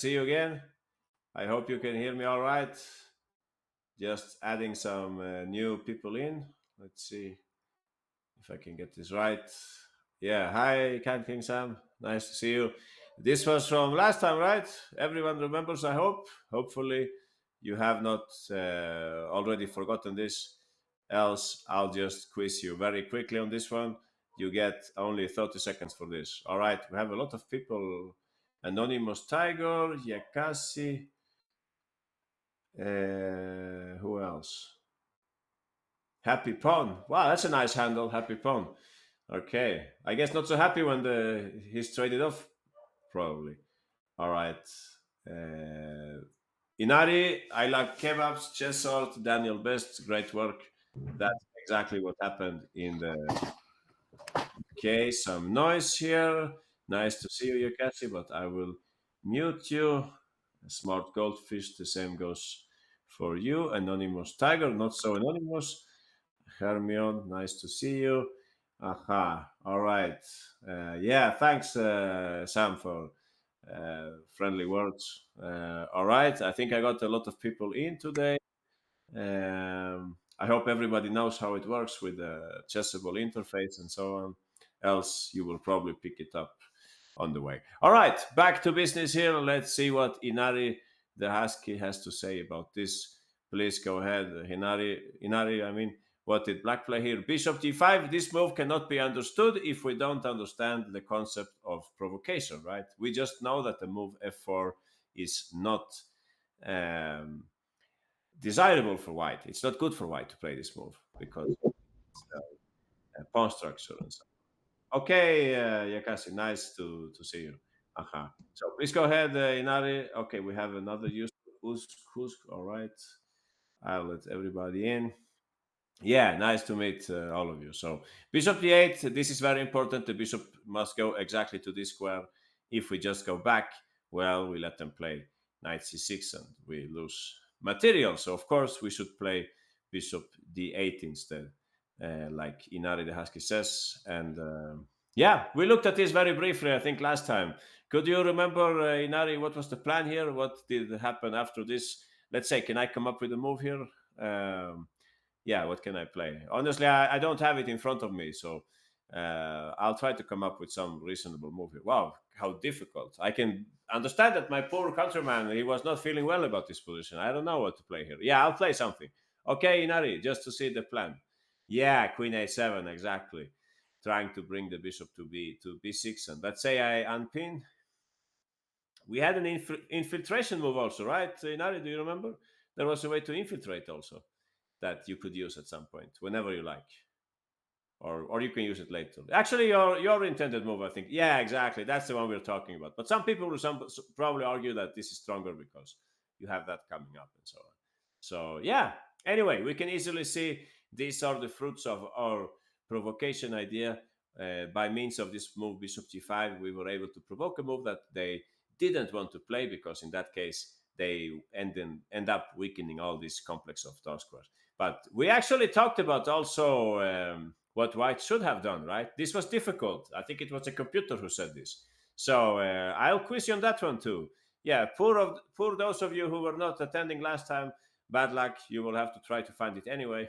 see you again. I hope you can hear me all right. Just adding some new people in. Let's see if I can get this right. Yeah, hi, King Sam. Nice to see you. This was from last time, right? Everyone remembers, I hope. Hopefully, you have not already forgotten this. Else, I'll just quiz you very quickly on this one. You get only 30 seconds for this. All right, we have a lot of people. Anonymous Tiger, Yakasi. Who else? Happy Pond. Wow, that's a nice handle, Happy Pond. Okay, I guess not so happy when he's traded off, probably. All right. Inari, I like kebabs, Chesalt, Daniel Best, great work. That's exactly what happened in the. Okay, some noise here. Nice to see you, Yakasi, but I will mute you. Smart Goldfish, the same goes for you. Anonymous Tiger, not so anonymous. Hermione, nice to see you. Aha, all right. Yeah, thanks, Sam, for friendly words. All right, I think I got a lot of people in today. I hope everybody knows how it works with the chessable interface and so on. Else, you will probably pick it up on the way. All right, back to business here. Let's see what Inari the Husky has to say about this. Please go ahead, Inari. I mean, what did Black play here? Bishop d5. This move cannot be understood if we don't understand the concept of provocation, right? We just know that the move f4 is not desirable for white. It's not good for white to play this move because it's pawn structure and so. Okay, Yakasi, nice to see you. So please go ahead, Inari. Okay, we have another user. Who's all right? I'll let everybody in. Yeah, nice to meet all of you. So bishop d8, this is very important. The bishop must go exactly to this square. If we just go back, well, we let them play knight c6 and we lose material. So of course we should play bishop d8 instead, like Inari the Husky says. And yeah, we looked at this very briefly, I think, last time. Could you remember, Inari, what was the plan here? What did happen after this? Let's say, can I come up with a move here? Yeah, what can I play? Honestly, I don't have it in front of me, so I'll try to come up with some reasonable move here. Wow, how difficult. I can understand that my poor countryman, he was not feeling well about this position. I don't know what to play here. Yeah, I'll play something. Okay, Inari, just to see the plan. Yeah, queen a7, exactly. Trying to bring the bishop to b6. And let's say I unpin. We had an infiltration move also, right, Inari? Do you remember? There was a way to infiltrate also that you could use at some point, whenever you like, or you can use it later. Actually, your intended move, I think. Yeah, exactly. That's the one we're talking about. But some people will probably argue that this is stronger because you have that coming up and so on. So yeah. Anyway, we can easily see these are the fruits of our provocation idea. By means of this move, bishop g5, we were able to provoke a move that they didn't want to play because in that case they end up weakening all this complex of dark squares. But we actually talked about also what white should have done, right? This was difficult. I think it was a computer who said this. So I'll quiz you on that one too. Yeah, poor those of you who were not attending last time. Bad luck. You will have to try to find it anyway.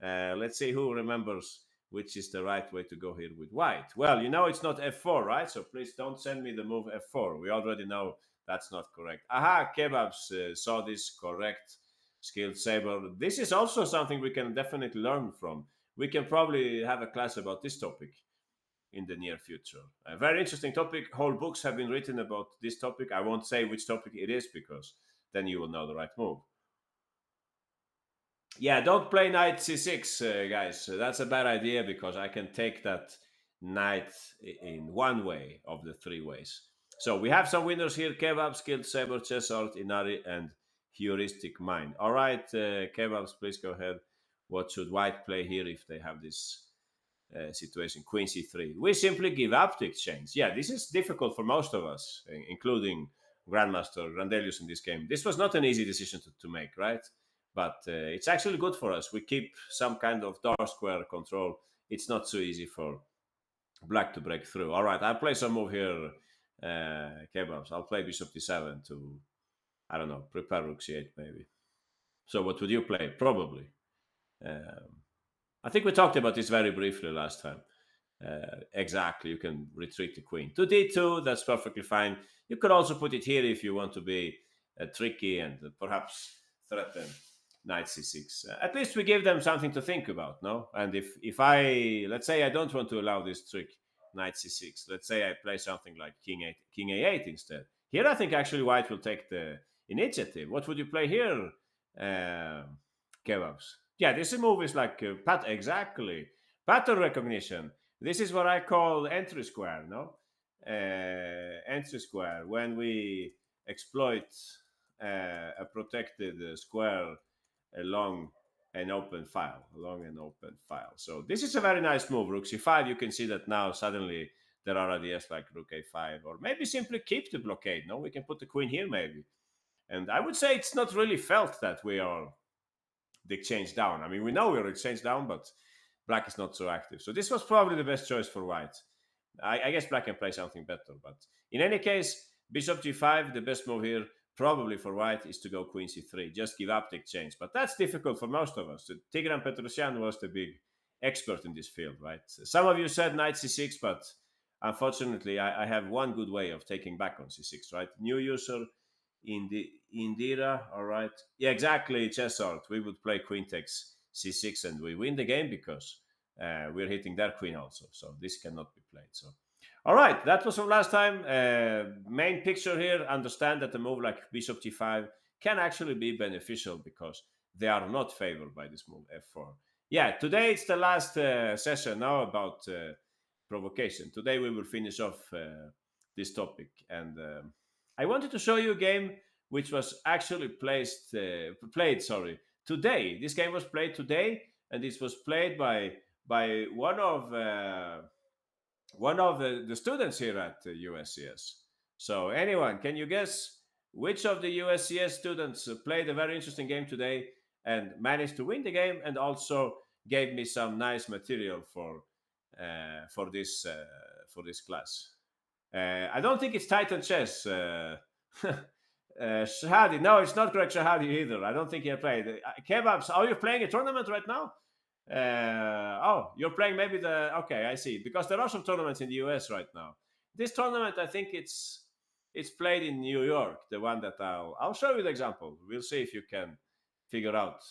Let's see who remembers which is the right way to go here with white. Well, you know it's not f4, right? So please don't send me the move f4. We already know that's not correct. Aha, Kebabs saw this correct. Skilled Saber. This is also something we can definitely learn from. We can probably have a class about this topic in the near future. A very interesting topic. Whole books have been written about this topic. I won't say which topic it is because then you will know the right move. Yeah, don't play knight c6, guys. That's a bad idea because I can take that knight in one way of the three ways. So we have some winners here: Kebab, Skilled Saber, Chessart, Inari, and Heuristic Mind. All right, Kebabs, please go ahead. What should white play here if they have this situation? Queen c3. We simply give up the exchange. Yeah, this is difficult for most of us, including Grandmaster Grandelius in this game. This was not an easy decision to make, right? But it's actually good for us. We keep some kind of dark square control. It's not so easy for black to break through. All right, I'll play some move here. kebabs. I'll play bishop d7 to, I don't know, prepare rook c8 maybe. So what would you play? Probably. Um, I think we talked about this very briefly last time. Exactly, you can retreat the queen to d2. That's perfectly fine. You could also put it here if you want to be tricky and perhaps threaten knight c6. At least we give them something to think about, no? And if I, let's say I don't want to allow this trick knight c6, let's say I play something like king a8 instead. Here I think actually white will take the initiative. What would you play here, kebabs? Yeah, this move is like exactly pattern recognition. This is what I call entry square, no? Entry square, when we exploit a protected square along along an open file. So this is a very nice move. Rook c5, you can see that now suddenly there are ideas like rook a5, or maybe simply keep the blockade. No, we can put the queen here maybe. And I would say it's not really felt that we are the exchange down. I mean, we know we're exchange down, but black is not so active. So this was probably the best choice for white. I guess black can play something better, but in any case, bishop g5, the best move here probably for white is to go queen c3, just give up the exchange. But that's difficult for most of us. Tigran Petrosyan was the big expert in this field, right? Some of you said knight c6, but unfortunately, I have one good way of taking back on c6, right? New user in the Indira, all right. Yeah, exactly, Chessart. We would play queen takes c6 and we win the game because we're hitting their queen also. So this cannot be played. So, all right, that was from last time. Main picture here, understand that a move like bishop g5 can actually be beneficial because they are not favored by this move, f4. Yeah, today it's the last session now about provocation. Today we will finish off this topic. And I wanted to show you a game which was actually played today. This game was played today, and this was played by one of the students here at USCS. So anyone, can you guess which of the USCS students played a very interesting game today and managed to win the game, and also gave me some nice material for this class? I don't think it's Titan Chess. Shahadi. No, it's not Greg Shahadi either. I don't think he played. Kebabs, are you playing a tournament right now? Oh, you're playing maybe the. Okay, I see. Because there are some tournaments in the US right now. This tournament, I think it's played in New York. The one that I'll show you the example. We'll see if you can figure out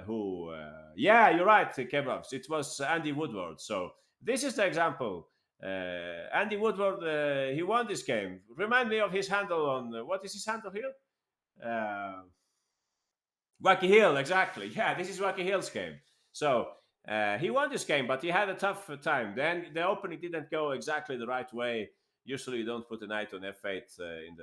who. Yeah, you're right, Kebabs. It was Andy Woodward. So this is the example. Andy Woodward, he won this game. Remind me of his handle on what is his handle here? Wacky Hill, exactly. Yeah, this is Wacky Hill's game. So he won this game, but he had a tough time. Then the opening didn't go exactly the right way. Usually, you don't put a knight on f8 in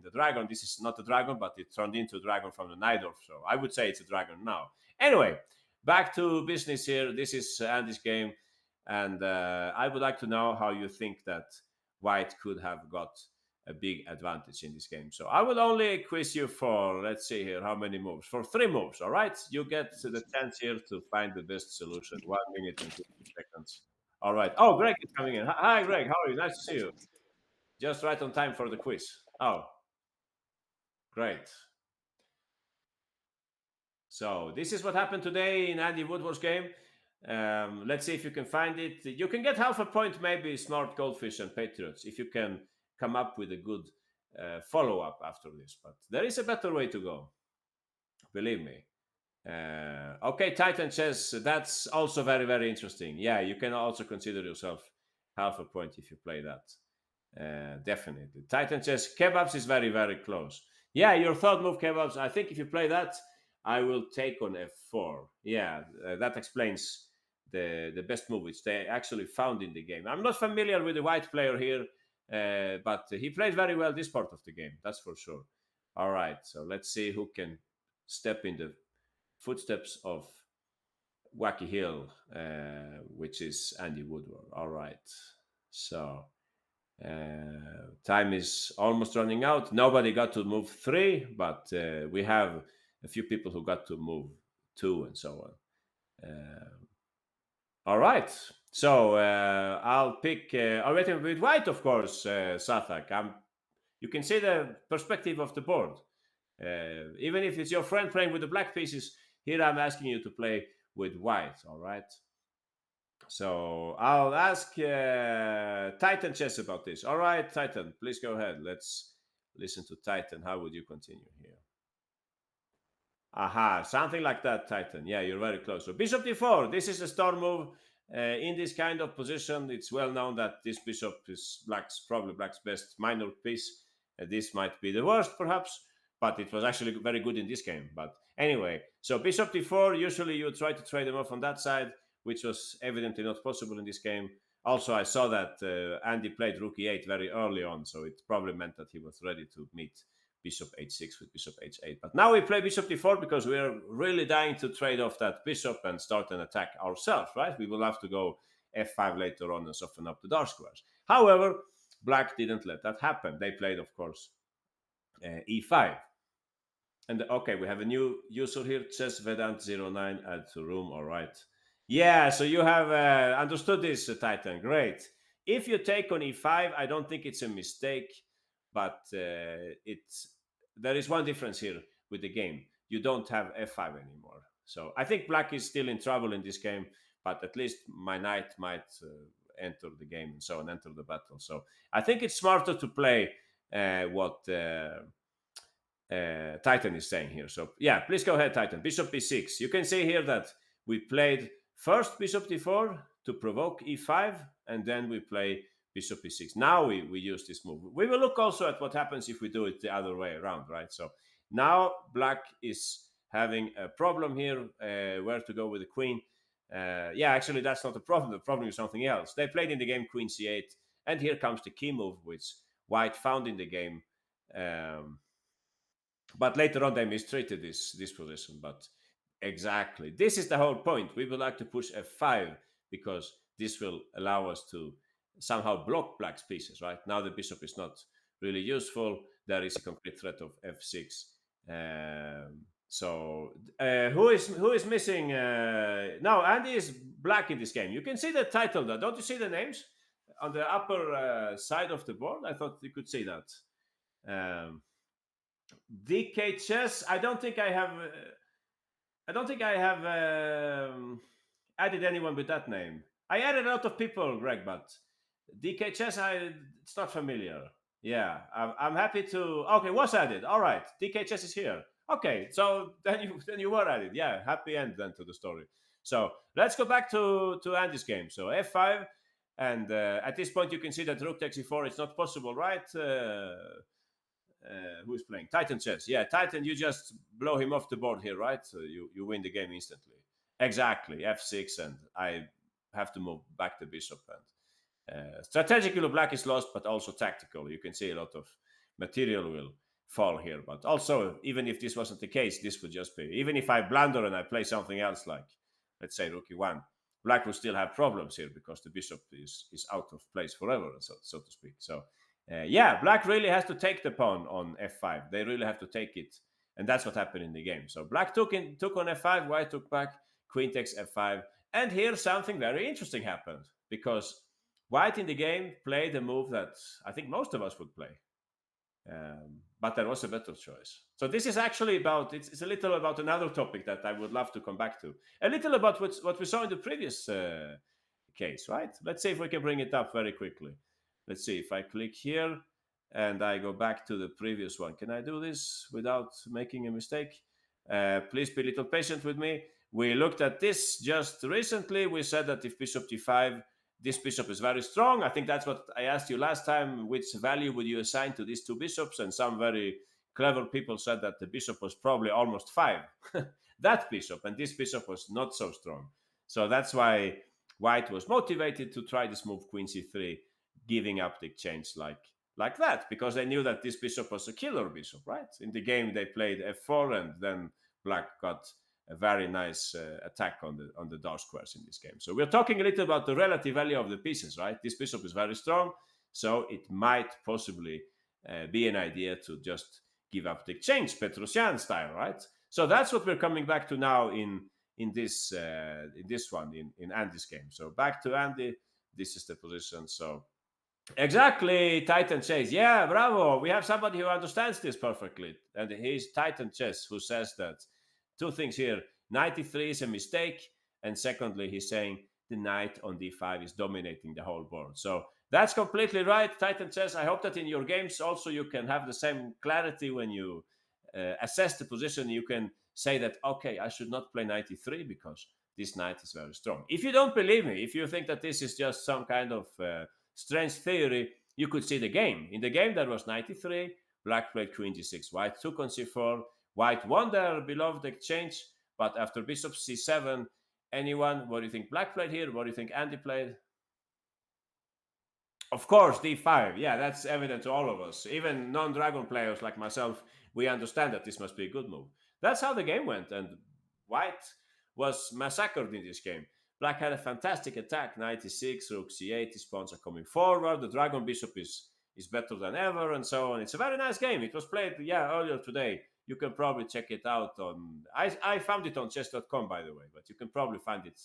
the dragon. This is not a dragon, but it turned into a dragon from the Najdorf. So I would say it's a dragon now. Anyway, back to business here. This is Andy's game. And I would like to know how you think that white could have got a big advantage in this game. So I will only quiz you for, let's see here, how many moves? For 3 moves, all right? You get the chance here to find the best solution. 1 minute and 50 seconds. All right. Oh, Greg is coming in. Hi, Greg. How are you? Nice to see you. Just right on time for the quiz. Oh, great. So this is what happened today in Andy Woodward's game. Let's see if you can find it. You can get half a point, maybe, Smart Goldfish and Patriots, if you can come up with a good follow-up after this. But there is a better way to go, believe me. Okay, Titan Chess, that's also very, very interesting. Yeah, you can also consider yourself half a point if you play that. Definitely. Titan Chess, Kebabs is very, very close. Yeah, your third move, Kebabs, I think if you play that, I will take on f4. Yeah, that explains the best move which they actually found in the game. I'm not familiar with the white player here, but he played very well this part of the game, that's for sure. All right, so let's see who can step in the footsteps of Wacky Hill, which is Andy Woodward. All right, so time is almost running out. Nobody got to move 3, but we have a few people who got to move 2 and so on. All right, so I'll pick. I'll wait with white, of course, Sathak. You can see the perspective of the board. Even if it's your friend playing with the black pieces, here I'm asking you to play with white. All right. So I'll ask Titan Chess about this. All right, Titan, please go ahead. Let's listen to Titan. How would you continue here? Aha, something like that, Titan. Yeah, you're very close. So bishop d4. This is a star move. In this kind of position, it's well known that this bishop is probably black's best minor piece. This might be the worst, perhaps, but it was actually very good in this game. But anyway, so bishop d4. Usually, you try to trade them off on that side, which was evidently not possible in this game. Also, I saw that Andy played rook e8 very early on, so it probably meant that he was ready to meet bishop h6 with bishop h8. But now we play bishop d4 because we are really dying to trade off that bishop and start an attack ourselves, right? We will have to go f5 later on and soften up the dark squares. However, black didn't let that happen. They played, of course, e5. And okay, we have a new user here, Chess Vedant09, add to room, all right. Yeah, so you have understood this, Titan, great. If you take on e5, I don't think it's a mistake, but there is one difference here with the game. You don't have f5 anymore. So I think black is still in trouble in this game, but at least my knight might enter the game and so on, enter the battle. So I think it's smarter to play what Titan is saying here. So yeah, please go ahead, Titan. Bishop b6. You can see here that we played first bishop d4 to provoke e5, and then we play bishop e6. Now we use this move. We will look also at what happens if we do it the other way around, right? So now black is having a problem here, where to go with the queen. Yeah, actually, that's not the problem. The problem is something else. They played in the game queen c8, and here comes the key move, which white found in the game. But later on, they mistreated this position. But exactly, this is the whole point. We would like to push f5 because this will allow us to somehow block black's pieces, right? Now the bishop is not really useful. There is a complete threat of f6. So who is missing? Now Andy is black in this game. You can see the title there. Don't you see the names on the upper side of the board? I thought you could see that. DK Chess. I don't think I have added anyone with that name. I added a lot of people, Greg, but DK Chess, it's not familiar. Yeah, I'm happy to. Okay, was added. All right, DK Chess is here. Okay, so then you were added. Yeah, happy end then to the story. So let's go back to Andy's game. So f5, and at this point you can see that rook takes e4. It's not possible, right? Who is playing? Titan Chess. Yeah, Titan, you just blow him off the board here, right? So you win the game instantly. Exactly, f6, and I have to move back the bishop. And strategically, black is lost, but also tactical. You can see a lot of material will fall here. But also, even if this wasn't the case, this would just be, even if I blunder and I play something else, like, let's say, rook e1, black will still have problems here because the bishop is out of place forever, so to speak. So yeah, black really has to take the pawn on f5. They really have to take it, and that's what happened in the game. So black took on f5, white took back, queen takes f5, and here something very interesting happened, because white in the game played a move that I think most of us would play, but there was a better choice. So this is actually about, it's a little about another topic that I would love to come back to, a little about what we saw in the previous case, right? Let's see if we can bring it up very quickly. Let's see if I click here and I go back to the previous one. Can I do this without making a mistake? Please be a little patient with me. We looked at this just recently. We said that if bishop g5, this bishop is very strong. I think that's what I asked you last time. Which value would you assign to these two bishops? And some very clever people said that the bishop was probably almost 5. That bishop, and this bishop was not so strong. So that's why white was motivated to try this move, queen c3, giving up the exchange like that, because they knew that this bishop was a killer bishop, right? In the game they played f4, and then black got a very nice attack on the dark squares in this game. So we're talking a little about the relative value of the pieces, right? This bishop is very strong, so it might possibly be an idea to just give up the exchange, Petrosian style, right? So that's what we're coming back to now in this one in Andy's game. So back to Andy. this is the position. So exactly, Titan Chess. Yeah, bravo. We have somebody who understands this perfectly. And he's Titan Chess, who says that two things here. Knight e3 is a mistake. And secondly, he's saying the knight on d5 is dominating the whole board. So that's completely right, Titan Chess. I hope that in your games also you can have the same clarity when you assess the position. You can say that, okay, I should not play knight e3 because this knight is very strong. If you don't believe me, if you think that this is just some kind of strange theory, you could see the game. In the game, there was knight e3, black played queen g6, white took on c4, white won their beloved exchange, but after bishop c7, anyone, what do you think black played here? What do you think Andy played? Of course, d5. Yeah, that's evident to all of us. Even non-dragon players like myself, we understand that this must be a good move. That's how the game went, and white was massacred in this game. Black had a fantastic attack, knight e6, rook c8, his pawns are coming forward, the dragon bishop is better than ever, and so on. It's a very nice game. It was played, earlier today. You can probably check it out on... I found it on chess.com, by the way, but you can probably find it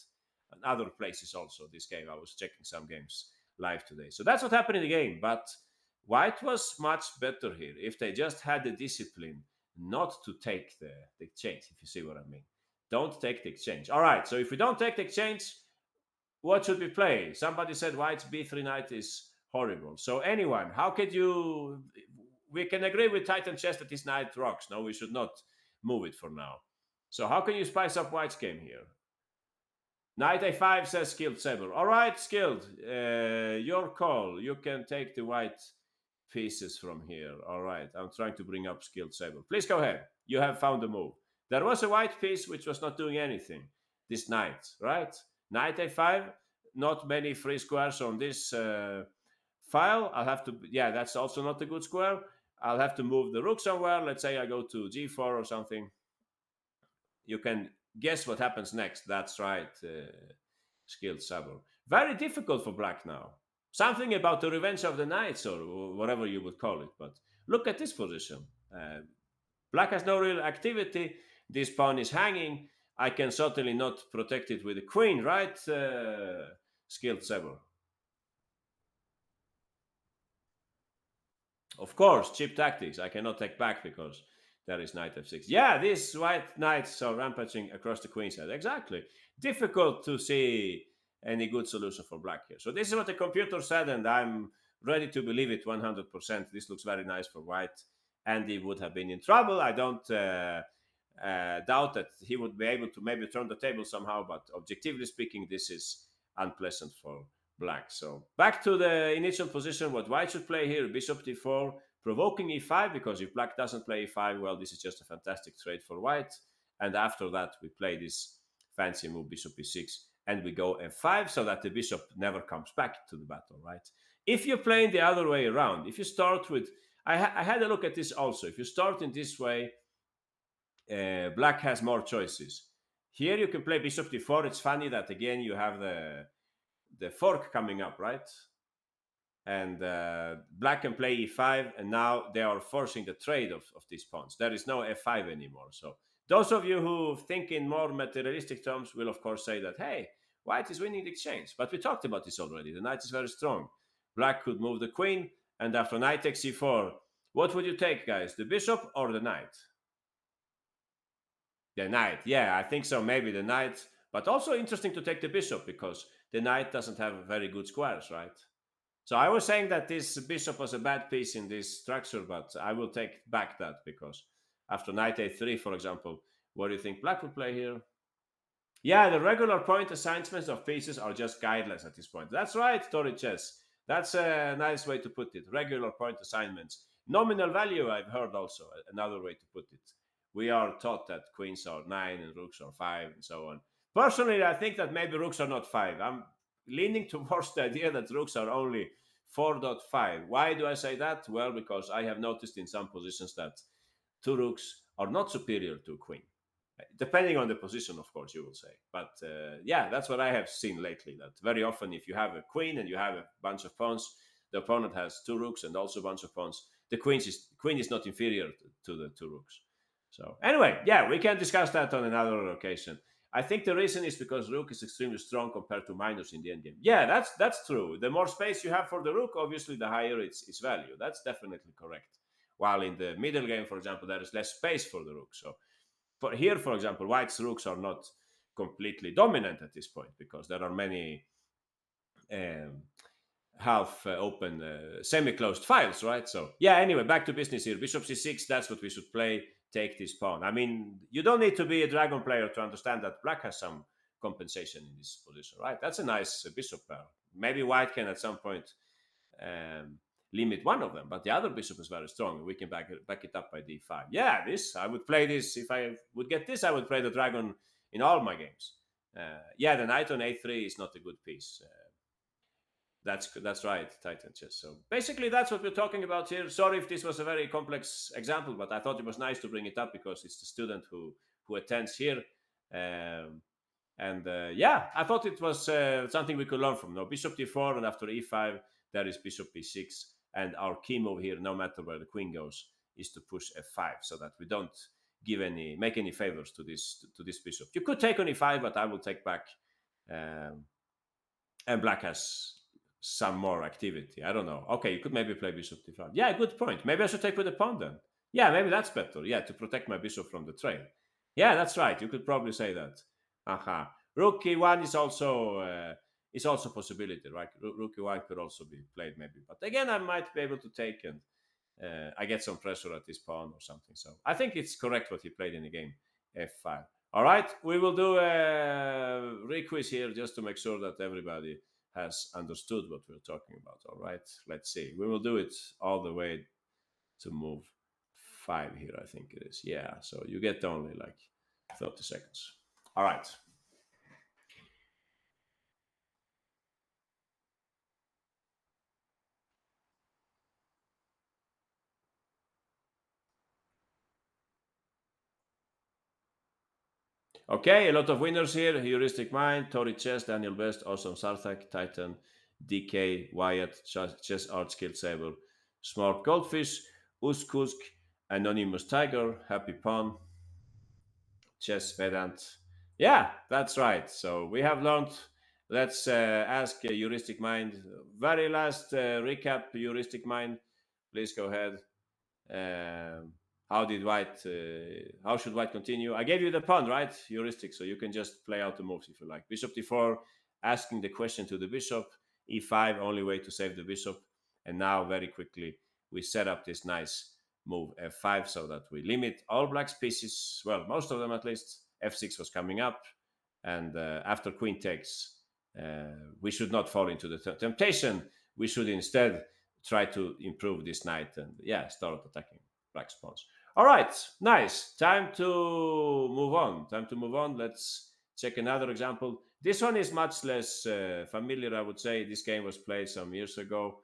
in other places also, this game. I was checking some games live today. So that's what happened in the game. But white was much better here if they just had the discipline not to take the exchange, if you see what I mean. Don't take the exchange. All right, so if we don't take the exchange, what should we play? Somebody said white's b3 knight is horrible. So anyone, how could you... We can agree with Titan Chess that this knight rocks. No, we should not move it for now. So how can you spice up white's game here? Knight a5 says Skilled Saber. All right, Skilled, your call. You can take the white pieces from here. All right, I'm trying to bring up Skilled Saber. Please go ahead. You have found the move. There was a white piece which was not doing anything. This knight, right? Knight a5, not many free squares on this file. I'll have to, that's also not a good square. I'll have to move the rook somewhere. Let's say I go to g4 or something. You can guess what happens next. That's right, Skilled Saber. Very difficult for black now. Something about the revenge of the knights or whatever you would call it. But look at this position. Black has no real activity. This pawn is hanging. I can certainly not protect it with a queen, right, Skilled Saber? Of course, cheap tactics. I cannot take back because there is knight f6. Yeah, these white knights are rampaging across the queen side. Exactly. Difficult to see any good solution for black here. So this is what the computer said, and I'm ready to believe it 100%. This looks very nice for white. Andy would have been in trouble. I don't doubt that he would be able to maybe turn the table somehow, but objectively speaking, this is unpleasant for black. So back to the initial position, what white should play here, bishop d4, provoking e5, because if black doesn't play e5, well, this is just a fantastic trade for white. And after that, we play this fancy move, bishop e6, and we go f5 so that the bishop never comes back to the battle, right? If you're playing the other way around, if you start with, I had a look at this also. If you start in this way, black has more choices. Here you can play bishop d4. It's funny that, again, you have the fork coming up, right? And black can play e5, and now they are forcing the trade of these pawns. There is no f5 anymore. So those of you who think in more materialistic terms will, of course, say that, hey, white is winning the exchange. But we talked about this already. The knight is very strong. Black could move the queen, and after knight takes e4, what would you take, guys? The bishop or the knight? The knight. Yeah, I think so. Maybe the knight. But also interesting to take the bishop because the knight doesn't have very good squares, right? So I was saying that this bishop was a bad piece in this structure, but I will take back that because after knight a3, for example, what do you think black would play here? Yeah, the regular point assignments of pieces are just guidelines at this point. That's right, Tori Chess. That's a nice way to put it. Regular point assignments. Nominal value, I've heard also, another way to put it. We are taught that queens are 9 and rooks are 5 and so on. Personally, I think that maybe rooks are not 5. I'm leaning towards the idea that rooks are only 4.5. Why do I say that? Well, because I have noticed in some positions that 2 rooks are not superior to a queen. Depending on the position, of course, you will say. But that's what I have seen lately, that very often if you have a queen and you have a bunch of pawns, the opponent has 2 rooks and also a bunch of pawns. The queen is not inferior to the 2 rooks. So anyway, we can discuss that on another occasion. I think the reason is because rook is extremely strong compared to minors in the endgame. Yeah, that's true. The more space you have for the rook, obviously, the higher its value. That's definitely correct. While in the middle game, for example, there is less space for the rook. So for here, for example, white's rooks are not completely dominant at this point because there are many um, half open, semi-closed files, right? So yeah. Anyway, back to business here. Bishop c6. That's what we should play. Take this pawn. I mean, you don't need to be a dragon player to understand that black has some compensation in this position, right? That's a nice bishop pair. Maybe white can at some point um, limit one of them, but the other bishop is very strong. We can back it up by d5. Yeah, this I would play this if I would get this. I would play the dragon in all my games. Yeah, the knight on a3 is not a good piece. That's right, Titan chess. So basically, that's what we're talking about here. Sorry if this was a very complex example, but I thought it was nice to bring it up because it's the student who attends here. Um, and yeah, I thought it was something we could learn from. No, bishop d4, and after e5, there is bishop b6. And our key move here, no matter where the queen goes, is to push f5 so that we don't make any favors to this bishop. You could take on e5, but I will take back. Um, and black has some more activity. I don't know. Okay, you could maybe play bishop d5. Yeah, good point. Maybe I should take with the pawn then. Yeah, maybe that's better. Yeah, to protect my bishop from the trail. Yeah, that's right. You could probably say that. Aha. Rook e1 is also a possibility, right? Rook e1 could also be played maybe, but again, I might be able to take and I get some pressure at this pawn or something. So I think it's correct what he played in the game, f5. All right, we will do a requiz here just to make sure that everybody has understood what we're talking about. All right, let's see. We will do it all the way to move 5 here, I think it is. Yeah, so you get only like 30 seconds. All right. Okay, a lot of winners here. Heuristic Mind, Tori Chess, Daniel Best, Awesome Sarthak, Titan, DK, Wyatt, Chess Art Skill Saber, Smart Goldfish, Uskusk, Anonymous Tiger, Happy Pawn, Chess Vedant. Yeah, that's right. So we have learned. Let's ask Heuristic Mind. Very last recap, Heuristic Mind. Please go ahead. Um, how did white? How should white continue? I gave you the pawn, right? Heuristic, so you can just play out the moves if you like. Bishop d4, asking the question to the bishop. E5, only way to save the bishop. And now, very quickly, we set up this nice move f5 so that we limit all black's pieces. Well, most of them at least. F6 was coming up, and after queen takes, we should not fall into the temptation. We should instead try to improve this knight and yeah, start attacking black's pawns. All right, nice. Time to move on. Time to move on. Let's check another example. This one is much less familiar, I would say. This game was played some years ago.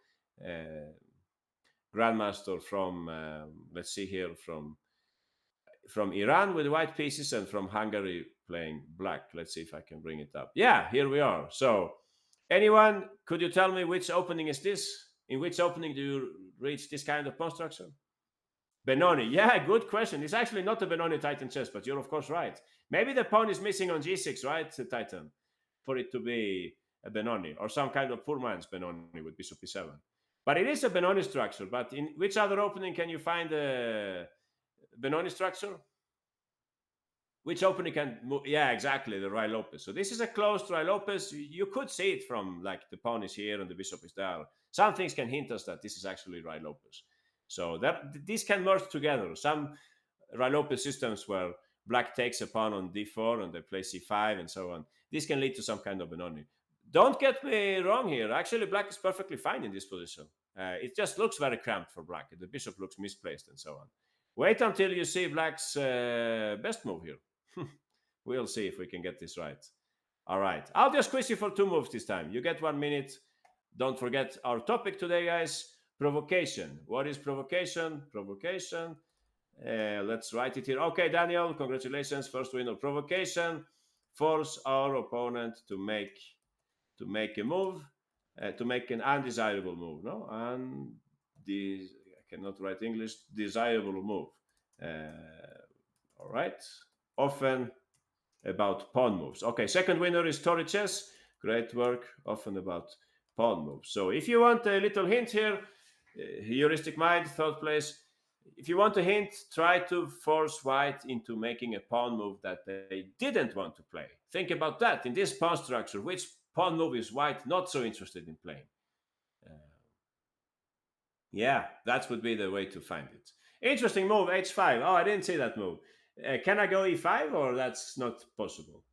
Grandmaster from let's see here from Iran with white pieces and from Hungary playing black. Let's see if I can bring it up. Yeah, here we are. So, anyone, could you tell me which opening is this? In which opening do you reach this kind of pawn structure? Benoni. Yeah, good question. It's actually not a Benoni Titan chess, but you're of course right. Maybe the pawn is missing on g6, right, Titan, for it to be a Benoni or some kind of poor man's Benoni with bishop e7. But it is a Benoni structure. But in which other opening can you find a Benoni structure? Which opening can move? Yeah, exactly, the Rai Lopez. So this is a closed Rai Lopez. You could see it from like the pawn is here and the bishop is there. Some things can hint us that this is actually Rai Lopez. So that these can merge together. Some Rai Lopez systems where black takes a pawn on d4 and they play c5 and so on. This can lead to some kind of Benoni. Don't get me wrong here. Actually, black is perfectly fine in this position. It just looks very cramped for black. The bishop looks misplaced and so on. Wait until you see black's best move here. We'll see if we can get this right. All right. I'll just quiz you for 2 moves this time. You get 1 minute. Don't forget our topic today, guys. Provocation. What is provocation? Provocation. Let's write it here. Okay, Daniel, congratulations. First win of provocation. Force our opponent to make a move, to make an undesirable move. No, and I cannot write English. Desirable move. All right. Often about pawn moves. Okay, second winner is Tori Chess. Great work, often about pawn moves. So if you want a little hint here, heuristic mind, third place. If you want a hint, try to force white into making a pawn move that they didn't want to play. Think about that. In this pawn structure, which pawn move is white not so interested in playing? Uh, yeah, that would be the way to find it. Interesting move, h5. Oh, I didn't see that move. Can I go e5 or that's not possible?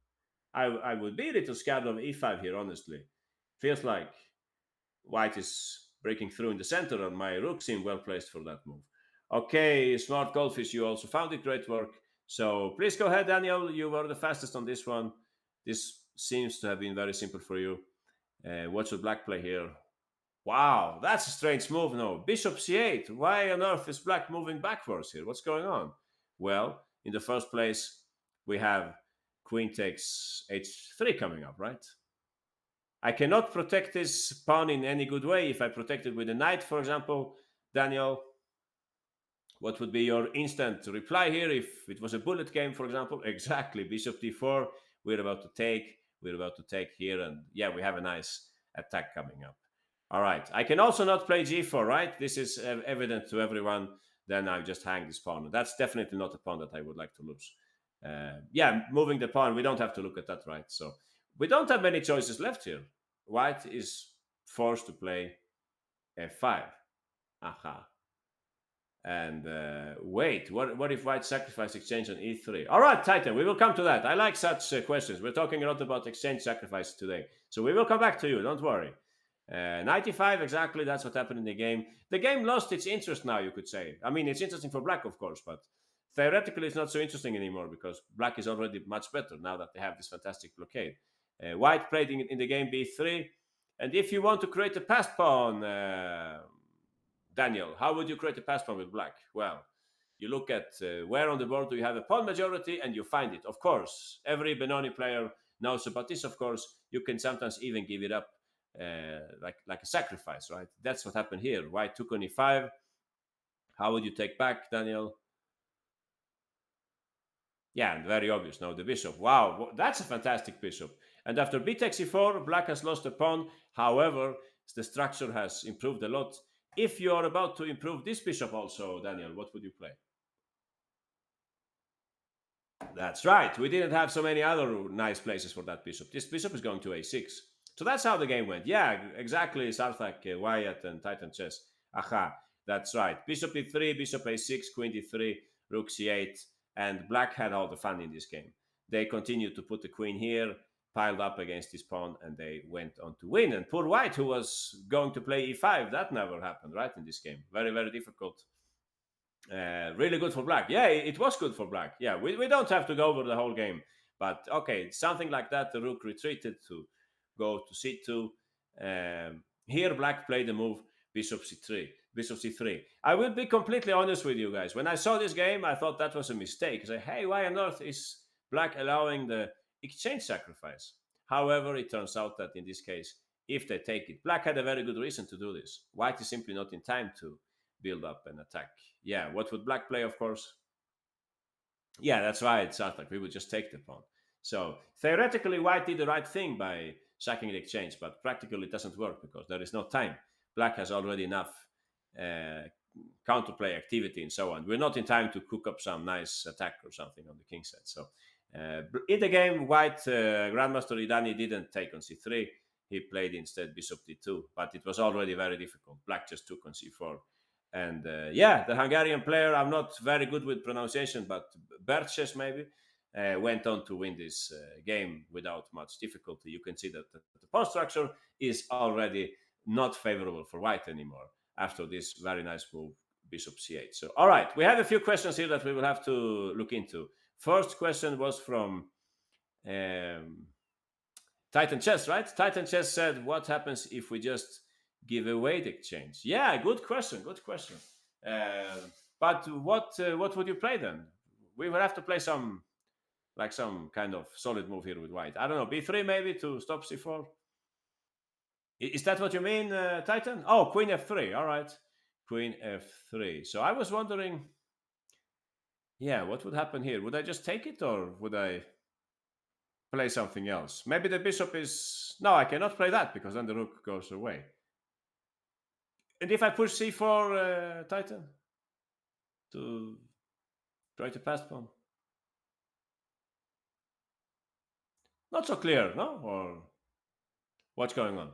I would be a little scared of e5 here, honestly. Feels like white is breaking through in the center and my rook seemed well placed for that move. Okay, smart goldfish, you also found it. Great work. So please go ahead, Daniel. You were the fastest on this one. This seems to have been very simple for you. What should black play here? Wow, that's a strange move. No, bishop c8. Why on earth is black moving backwards here? What's going on? Well, in the first place, we have queen takes h3 coming up, right? I cannot protect this pawn in any good way. If I protect it with a knight, for example, Daniel, what would be your instant reply here if it was a bullet game, for example? Exactly, bishop d4. We're about to take. We're about to take here, and yeah, we have a nice attack coming up. All right. I can also not play g4, right? This is evident to everyone. Then I just hang this pawn. That's definitely not a pawn that I would like to lose. Yeah, moving the pawn, we don't have to look at that, right? So we don't have many choices left here. White is forced to play f5. Aha. And wait, what if white sacrifice exchange on e3? All right, Titan, we will come to that. I like such questions. We're talking a lot about exchange sacrifice today. So we will come back to you, don't worry. 95, exactly, that's what happened in the game. The game lost its interest now, you could say. I mean, it's interesting for black, of course, but theoretically it's not so interesting anymore because black is already much better now that they have this fantastic blockade. White played in the game b3. And if you want to create a passed pawn, Daniel, how would you create a pass pawn with black? Well, you look at where on the board do you have a pawn majority and you find it. Of course, every Benoni player knows about this. Of course, you can sometimes even give it up like a sacrifice, right? That's what happened here. White took on e5. How would you take back, Daniel? Yeah, very obvious. Now the bishop. Wow, that's a fantastic bishop. And after b takes e4, black has lost a pawn. However, the structure has improved a lot. If you are about to improve this bishop also, Daniel, what would you play? That's right. We didn't have so many other nice places for that bishop. This bishop is going to a6. So that's how the game went. Yeah, exactly. Sarthak, Wyatt, and Titan Chess. Aha, that's right. Bishop e3, bishop a6, queen d3, rook c8. And black had all the fun in this game. They continued to put the queen here, piled up against his pawn, and they went on to win. And poor white, who was going to play e5, that never happened, right, in this game. Very, very difficult. Really good for black. Yeah, it was good for black. Yeah, we don't have to go over the whole game. But okay, something like that, the rook retreated to go to c2. Here, black played the move bishop c3. Bishop c3. I will be completely honest with you guys. When I saw this game, I thought that was a mistake. I said, hey, why on earth is black allowing the exchange sacrifice? However, it turns out that in this case, if they take it, black had a very good reason to do this. White is simply not in time to build up an attack. Yeah, what would black play, of course? Yeah, that's right, Sartak. We would just take the pawn. So theoretically, white did the right thing by sacking the exchange, but practically it doesn't work because there is no time. Black has already enough uh, counterplay activity and so on. We're not in time to cook up some nice attack or something on the king side. So in the game, white Grandmaster Idani didn't take on c3. He played instead bishop d2, but it was already very difficult. Black just took on c4. And yeah, the Hungarian player, I'm not very good with pronunciation, but Berches maybe, went on to win this game without much difficulty. You can see that the pawn structure is already not favorable for white anymore after this very nice move, bishop c8. So, all right, we have a few questions here that we will have to look into. First question was from Titan Chess, right? Titan Chess said, what happens if we just give away the exchange? Yeah, good question. Good question. But what would you play then? We would have to play some kind of solid move here with white. I don't know, b3 maybe to stop c4. Is that what you mean, Titan? Oh, queen f3. All right, queen f3. So I was wondering, yeah, what would happen here? Would I just take it or would I? play something else. Maybe the bishop is no. I cannot play that because then the rook goes away. And if I push c4, Titan to try to pass pawn, not so clear, no? Or what's going on?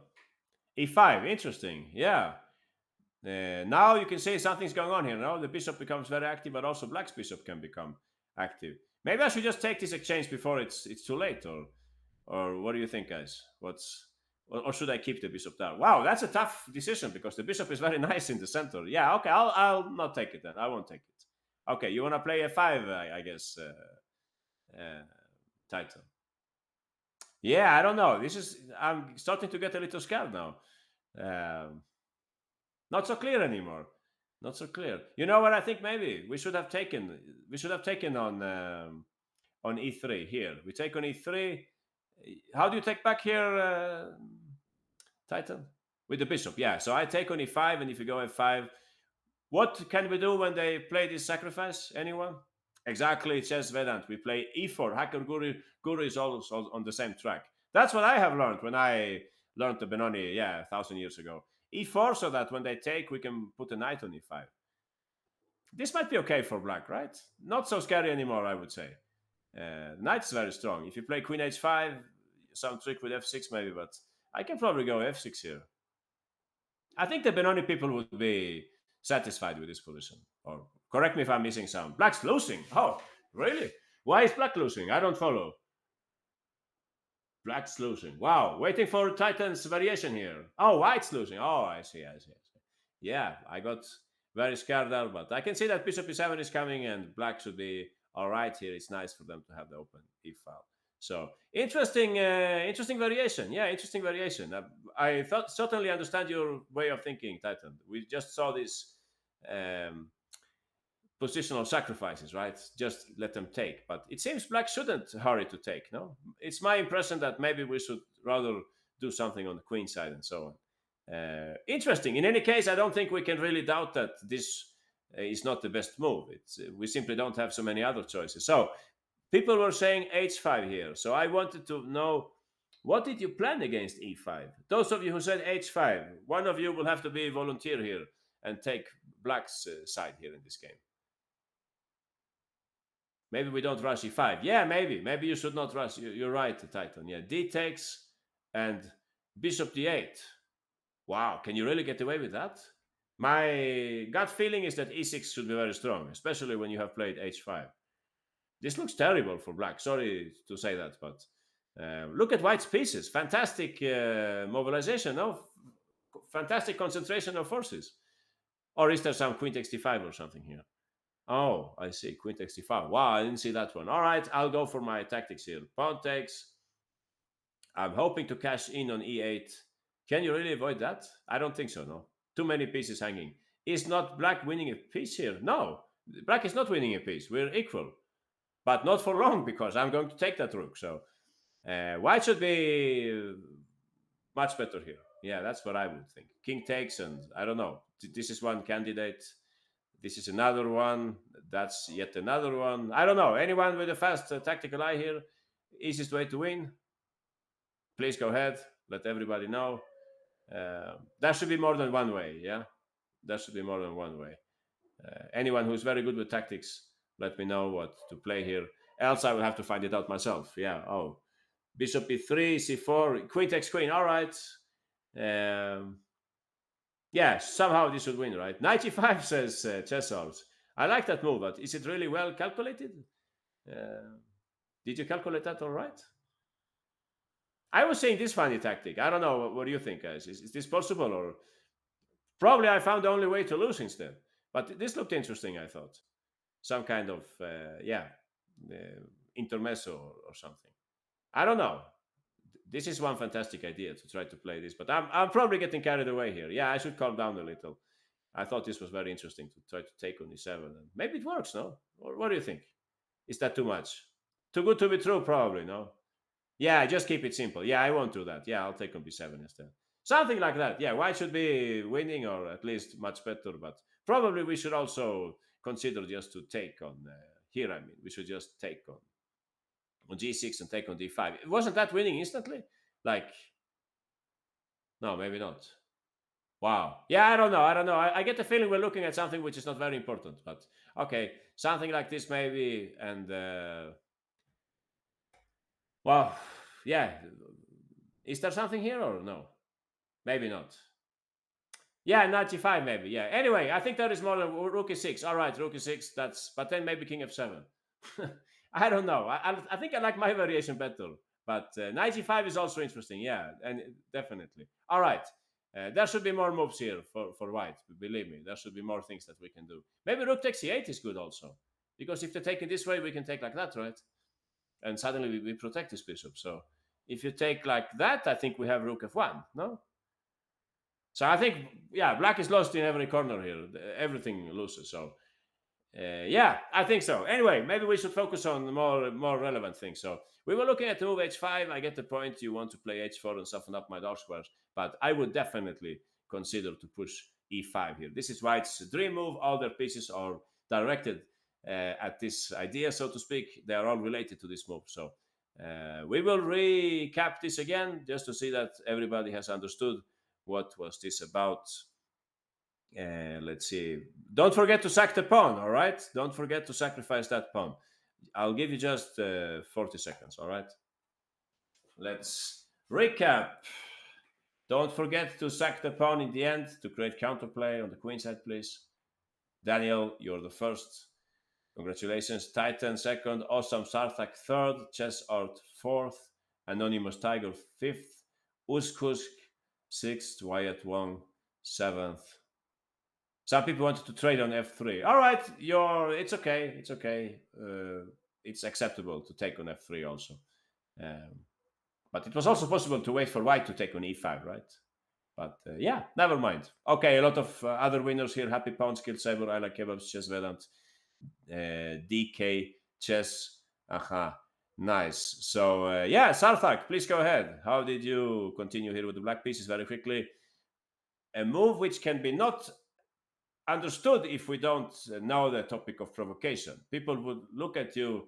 e5, interesting. Yeah. Now you can say something's going on here. Now the bishop becomes very active, but also black's bishop can become active. Maybe I should just take this exchange before it's too late, or what do you think, guys? Or should I keep the bishop down? Wow, that's a tough decision because the bishop is very nice in the center. Yeah, okay, I'll not take it then. I won't take it. Okay, you want to play a5, I guess, uh, title. Yeah, I don't know. I'm starting to get a little scared now. Um, Not so clear anymore. Not so clear. You know what? I think maybe we should have taken. We should have taken on e3 here. We take on e3. How do you take back here, Titan? With the bishop. Yeah. So I take on e5, and if you go f5, what can we do when they play this sacrifice? Anyone? Exactly. It says Vedant. We play e4. Hacker Guru is also on the same track. That's what I have learned when I learned the Benoni, 1,000 years ago. e4 so that when they take, we can put a knight on e5. This might be okay for black, right? Not so scary anymore, I would say. Knight's very strong. If you play queen h5, some trick with f6 maybe, but I can probably go f6 here. I think the Benoni people would be satisfied with this position. Or correct me if I'm missing some. Black's losing. Oh, really? Why is black losing? I don't follow. Black's losing. Wow, waiting for Titan's variation here. Oh, white's losing. Oh, I see. Yeah, I got very scared there, but I can see that bishop e7 is coming and black should be all right here. It's nice for them to have the open e file. So interesting variation. Yeah, interesting variation. I thought certainly understand your way of thinking, Titan. We just saw this um, positional sacrifices, right? Just let them take. But it seems black shouldn't hurry to take, no? It's my impression that maybe we should rather do something on the queen side and so on. Interesting. In any case, I don't think we can really doubt that this is not the best move. We simply don't have so many other choices. So people were saying h5 here. So I wanted to know, what did you plan against e5? Those of you who said h5, one of you will have to be a volunteer here and take black's side here in this game. Maybe we don't rush e5. Yeah, maybe. Maybe you should not rush. You're right, Titan. Yeah, d takes and bishop d8. Wow, can you really get away with that? My gut feeling is that e6 should be very strong, especially when you have played h5. This looks terrible for black. Sorry to say that, but look at white's pieces. Fantastic mobilization, no? Fantastic concentration of forces. Or is there some queen takes d5 or something here? Oh, I see. Queen takes d5. Wow, I didn't see that one. All right, I'll go for my tactics here. Pawn takes. I'm hoping to cash in on e8. Can you really avoid that? I don't think so, no. Too many pieces hanging. Is not black winning a piece here? No, black is not winning a piece. We're equal. But not for long because I'm going to take that rook. So white should be much better here. Yeah, that's what I would think. King takes, and I don't know. This is one candidate. This is another one. That's yet another one. I don't know. Anyone with a fast tactical eye here? Easiest way to win? Please go ahead. Let everybody know. There should be more than one way. Yeah, there should be more than one way. Anyone who's very good with tactics, let me know what to play here. Else, I will have to find it out myself. Yeah. Oh, bishop e3, c4, queen takes queen. All right. Yeah, somehow this should win, right? 95 says Chessards. I like that move, but is it really well calculated? Did you calculate that all right? I was saying this funny tactic. I don't know. What do you think, guys? Is this possible? Or probably I found the only way to lose instead. But this looked interesting, I thought. Some kind of, intermezzo or something. I don't know. This is one fantastic idea to try to play this, but I'm probably getting carried away here. Yeah, I should calm down a little. I thought this was very interesting to try to take on e7, and maybe it works, no? Or what do you think? Is that too much? Too good to be true, probably, no? Yeah, just keep it simple. Yeah, I won't do that. Yeah, I'll take on b7 instead. Something like that. Yeah, white should be winning or at least much better, but probably we should also consider just to take on here. I mean, we should just take on g6 and take on d5. Wasn't that winning instantly? Like, no, maybe not. Wow. Yeah, I don't know. I don't know. I get the feeling we're looking at something which is not very important, but okay, something like this maybe. And well, yeah. Is there something here or no? Maybe not. Yeah, 95 maybe. Yeah. Anyway, I think that is more than rook e6. All right, rook e6. That's, but then maybe king f7. I don't know. I think I like my variation better. But knight g5 is also interesting. Yeah, and definitely. All right. There should be more moves here for white. Believe me, there should be more things that we can do. Maybe rook takes c8 is good also. Because if they take it this way, we can take like that, right? And suddenly we protect this bishop. So if you take like that, I think we have rook f1, no? So I think, yeah, black is lost in every corner here. Everything loses. So yeah, I think so. Anyway, maybe we should focus on more relevant things. So we were looking at the move h5. I get the point. You want to play h4 and soften up my dark squares, but I would definitely consider to push e5 here. This is white's dream move. All their pieces are directed at this idea, so to speak. They are all related to this move. So we will recap this again just to see that everybody has understood what was this about. Let's see. Don't forget to sack the pawn, all right? Don't forget to sacrifice that pawn. I'll give you just 40 seconds, all right? Let's recap. Don't forget to sack the pawn in the end to create counterplay on the queen side, please. Daniel, you're the first. Congratulations. Titan second. Awesome Sarthak third. Chess Art fourth. Anonymous Tiger fifth. Uskusk sixth. Wyatt Wong seventh. Some people wanted to trade on f3. All right, it's okay. It's okay. It's acceptable to take on f3 also. But it was also possible to wait for white to take on e5, right? But yeah, never mind. Okay, a lot of other winners here. Happy Pound, Skill Saber, I Like Kebabs, Chess Vedant, DK, Chess. Aha, nice. So yeah, Sarthak, please go ahead. How did you continue here with the black pieces very quickly? A move which can be not understood if we don't know the topic of provocation. People would look at you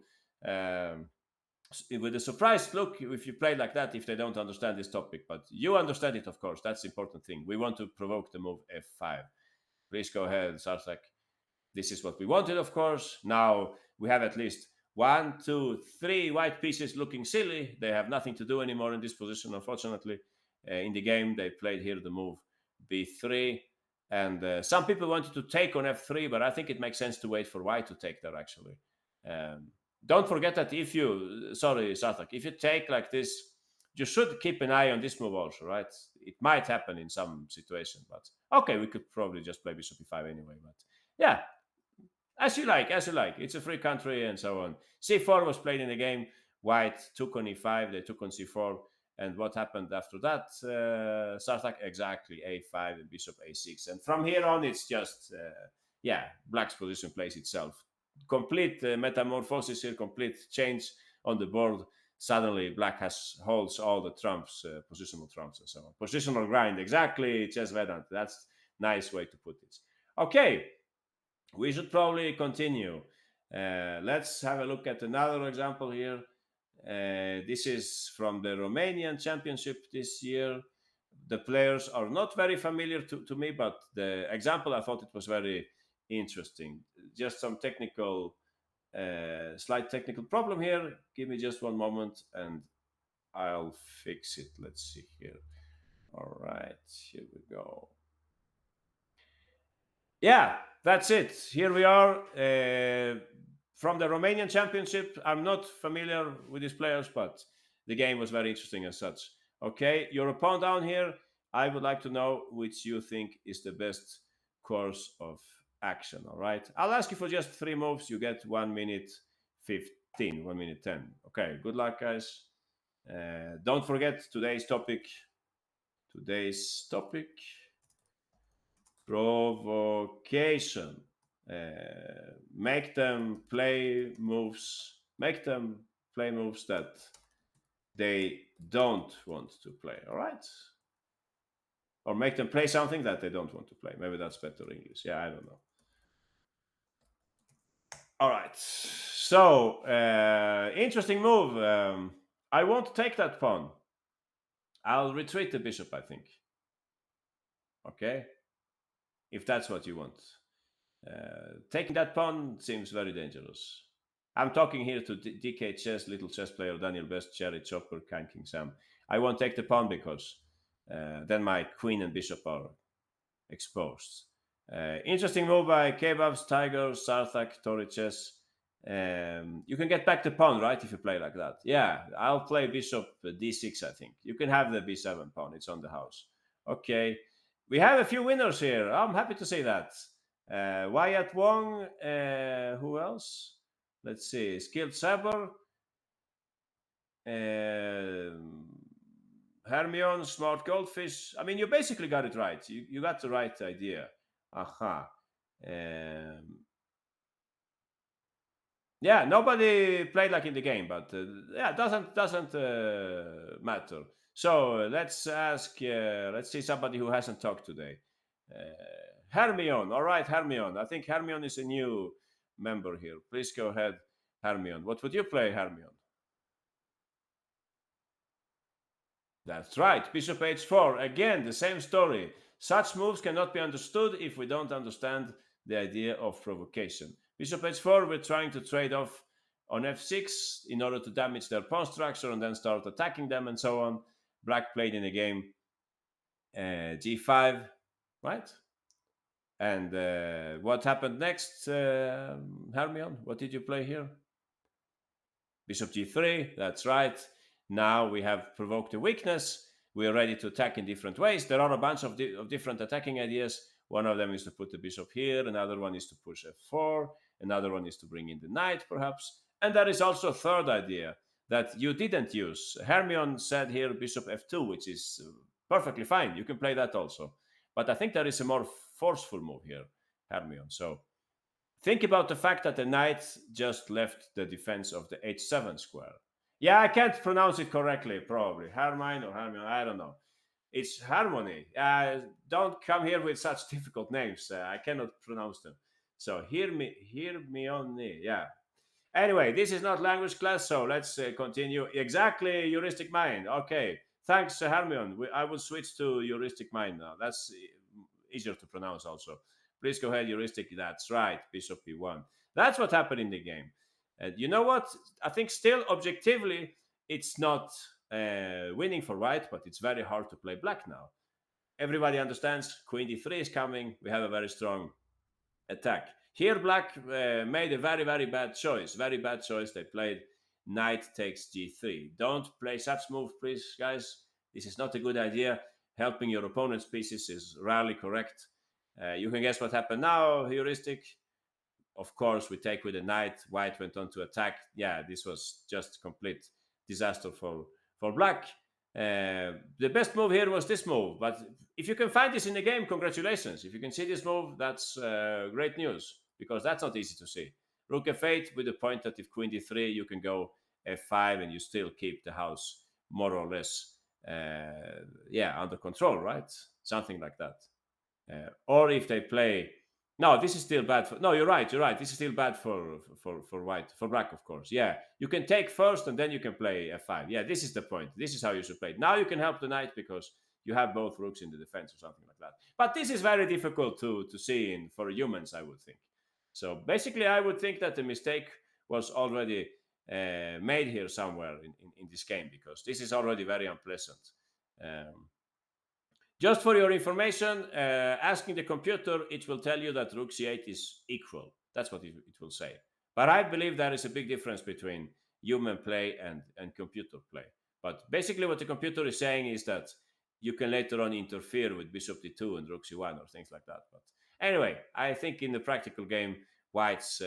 with a surprised look if you play like that if they don't understand this topic. But you understand it, of course. That's the important thing. We want to provoke the move f5. Please go ahead, Sarthak. This is what we wanted, of course. Now we have at least 1, 2, 3 white pieces looking silly. They have nothing to do anymore in this position, unfortunately. In the game, they played here the move b3. And some people wanted to take on f3, but I think it makes sense to wait for white to take there, actually. Don't forget that if you, sorry, Sarthak, if you take like this, you should keep an eye on this move also, right? It might happen in some situation, but okay, we could probably just play bishop e5 anyway. But yeah, as you like, as you like. It's a free country and so on. c4 was played in the game. White took on e5, they took on c4. And what happened after that? Sarthak, exactly, a5 and bishop a6. And from here on, it's just, yeah, black's position plays itself. Complete metamorphosis here, complete change on the board. Suddenly, black holds all the trumps, positional trumps and so on. Positional grind, exactly, Chess Vedant. That's nice way to put it. Okay, we should probably continue. Let's have a look at another example here. This is from the Romanian Championship this year. The players are not very familiar to me, but the example, I thought it was very interesting. Just some technical, slight technical problem here. Give me just one moment and I'll fix it. Let's see here. All right, here we go. Yeah, that's it. Here we are from the Romanian Championship. I'm not familiar with these players, but the game was very interesting as such. Okay, you're a pawn down here. I would like to know which you think is the best course of action. All right, I'll ask you for just 3 moves. You get 1 minute 15, 1 minute 10. Okay, good luck, guys. Don't forget today's topic. Today's topic. Provocation. Make them play moves. Make them play moves that they don't want to play. All right. Or make them play something that they don't want to play. Maybe that's better English. Yeah, I don't know. All right. So, interesting move. I won't take that pawn. I'll retreat the bishop, I think. Okay. If that's what you want. Taking that pawn seems very dangerous. I'm talking here to DK Chess, little chess player Daniel Best, Cherry Chopper, Kind King Sam. I won't take the pawn because then my queen and bishop are exposed. Interesting move by Kebabs, Tiger, Sarthak, Tori Chess. You can get back the pawn, right, if you play like that. Yeah, I'll play bishop d6, I think. You can have the b7 pawn. It's on the house. Okay. We have a few winners here. I'm happy to see that. Wyatt Wong. Who else? Let's see. Skilled Saber. Hermione, Smart Goldfish. I mean, you basically got it right. You got the right idea. Aha. Yeah, nobody played like in the game, but yeah, doesn't matter. So let's ask. Let's see somebody who hasn't talked today. Hermione. All right, Hermione. I think Hermione is a new member here. Please go ahead, Hermione. What would you play, Hermione? That's right. Bishop h4. Again, the same story. Such moves cannot be understood if we don't understand the idea of provocation. Bishop h4, we're trying to trade off on f6 in order to damage their pawn structure and then start attacking them and so on. Black played in the game g5, right? And what happened next, Hermione? What did you play here? Bishop g3, that's right. Now we have provoked a weakness. We are ready to attack in different ways. There are a bunch of different attacking ideas. One of them is to put the bishop here. Another one is to push f4. Another one is to bring in the knight, perhaps. And there is also a third idea that you didn't use. Hermione said here bishop f2, which is perfectly fine. You can play that also. But I think there is a more forceful move here, Hermione. So think about the fact that the knight just left the defense of the h7 square. Yeah, I can't pronounce it correctly, probably. Hermine or Hermione, I don't know. It's Harmony. Don't come here with such difficult names. I cannot pronounce them. So Hermione, yeah. Anyway, this is not language class, so let's continue. Exactly, heuristic mind. Okay, thanks, Hermione. I will switch to heuristic mind now. That's easier to pronounce also. Please go ahead, heuristic. That's right, bishop e1. That's what happened in the game. You know what? I think still objectively, it's not winning for white, but it's very hard to play black now. Everybody understands queen d3 is coming. We have a very strong attack. Here, black made a very, very bad choice. Very bad choice. They played knight takes g3. Don't play such move, please, guys. This is not a good idea. Helping your opponent's pieces is rarely correct. You can guess what happened now, heuristic. Of course, we take with the knight. White went on to attack. Yeah, this was just complete disaster for black. The best move here was this move. But if you can find this in the game, congratulations. If you can see this move, that's great news because that's not easy to see. Rook f8 with the point that if queen d3, you can go f5 and you still keep the house more or less, under control, right? Something like that. Or if they play, no, this is still bad for. No, you're right. This is still bad for white, for black, of course. Yeah, you can take first and then you can play f5. Yeah, this is the point. This is how you should play it. Now you can help the knight because you have both rooks in the defense or something like that. But this is very difficult to see in for humans, I would think. So basically, I would think that the mistake was already made here somewhere in this game because this is already very unpleasant. Just for your information, asking the computer, it will tell you that rook c8 is equal. That's what it will say. But I believe there is a big difference between human play and computer play. But basically what the computer is saying is that you can later on interfere with bishop d2 and rook c1 or things like that. But anyway, I think in the practical game, white's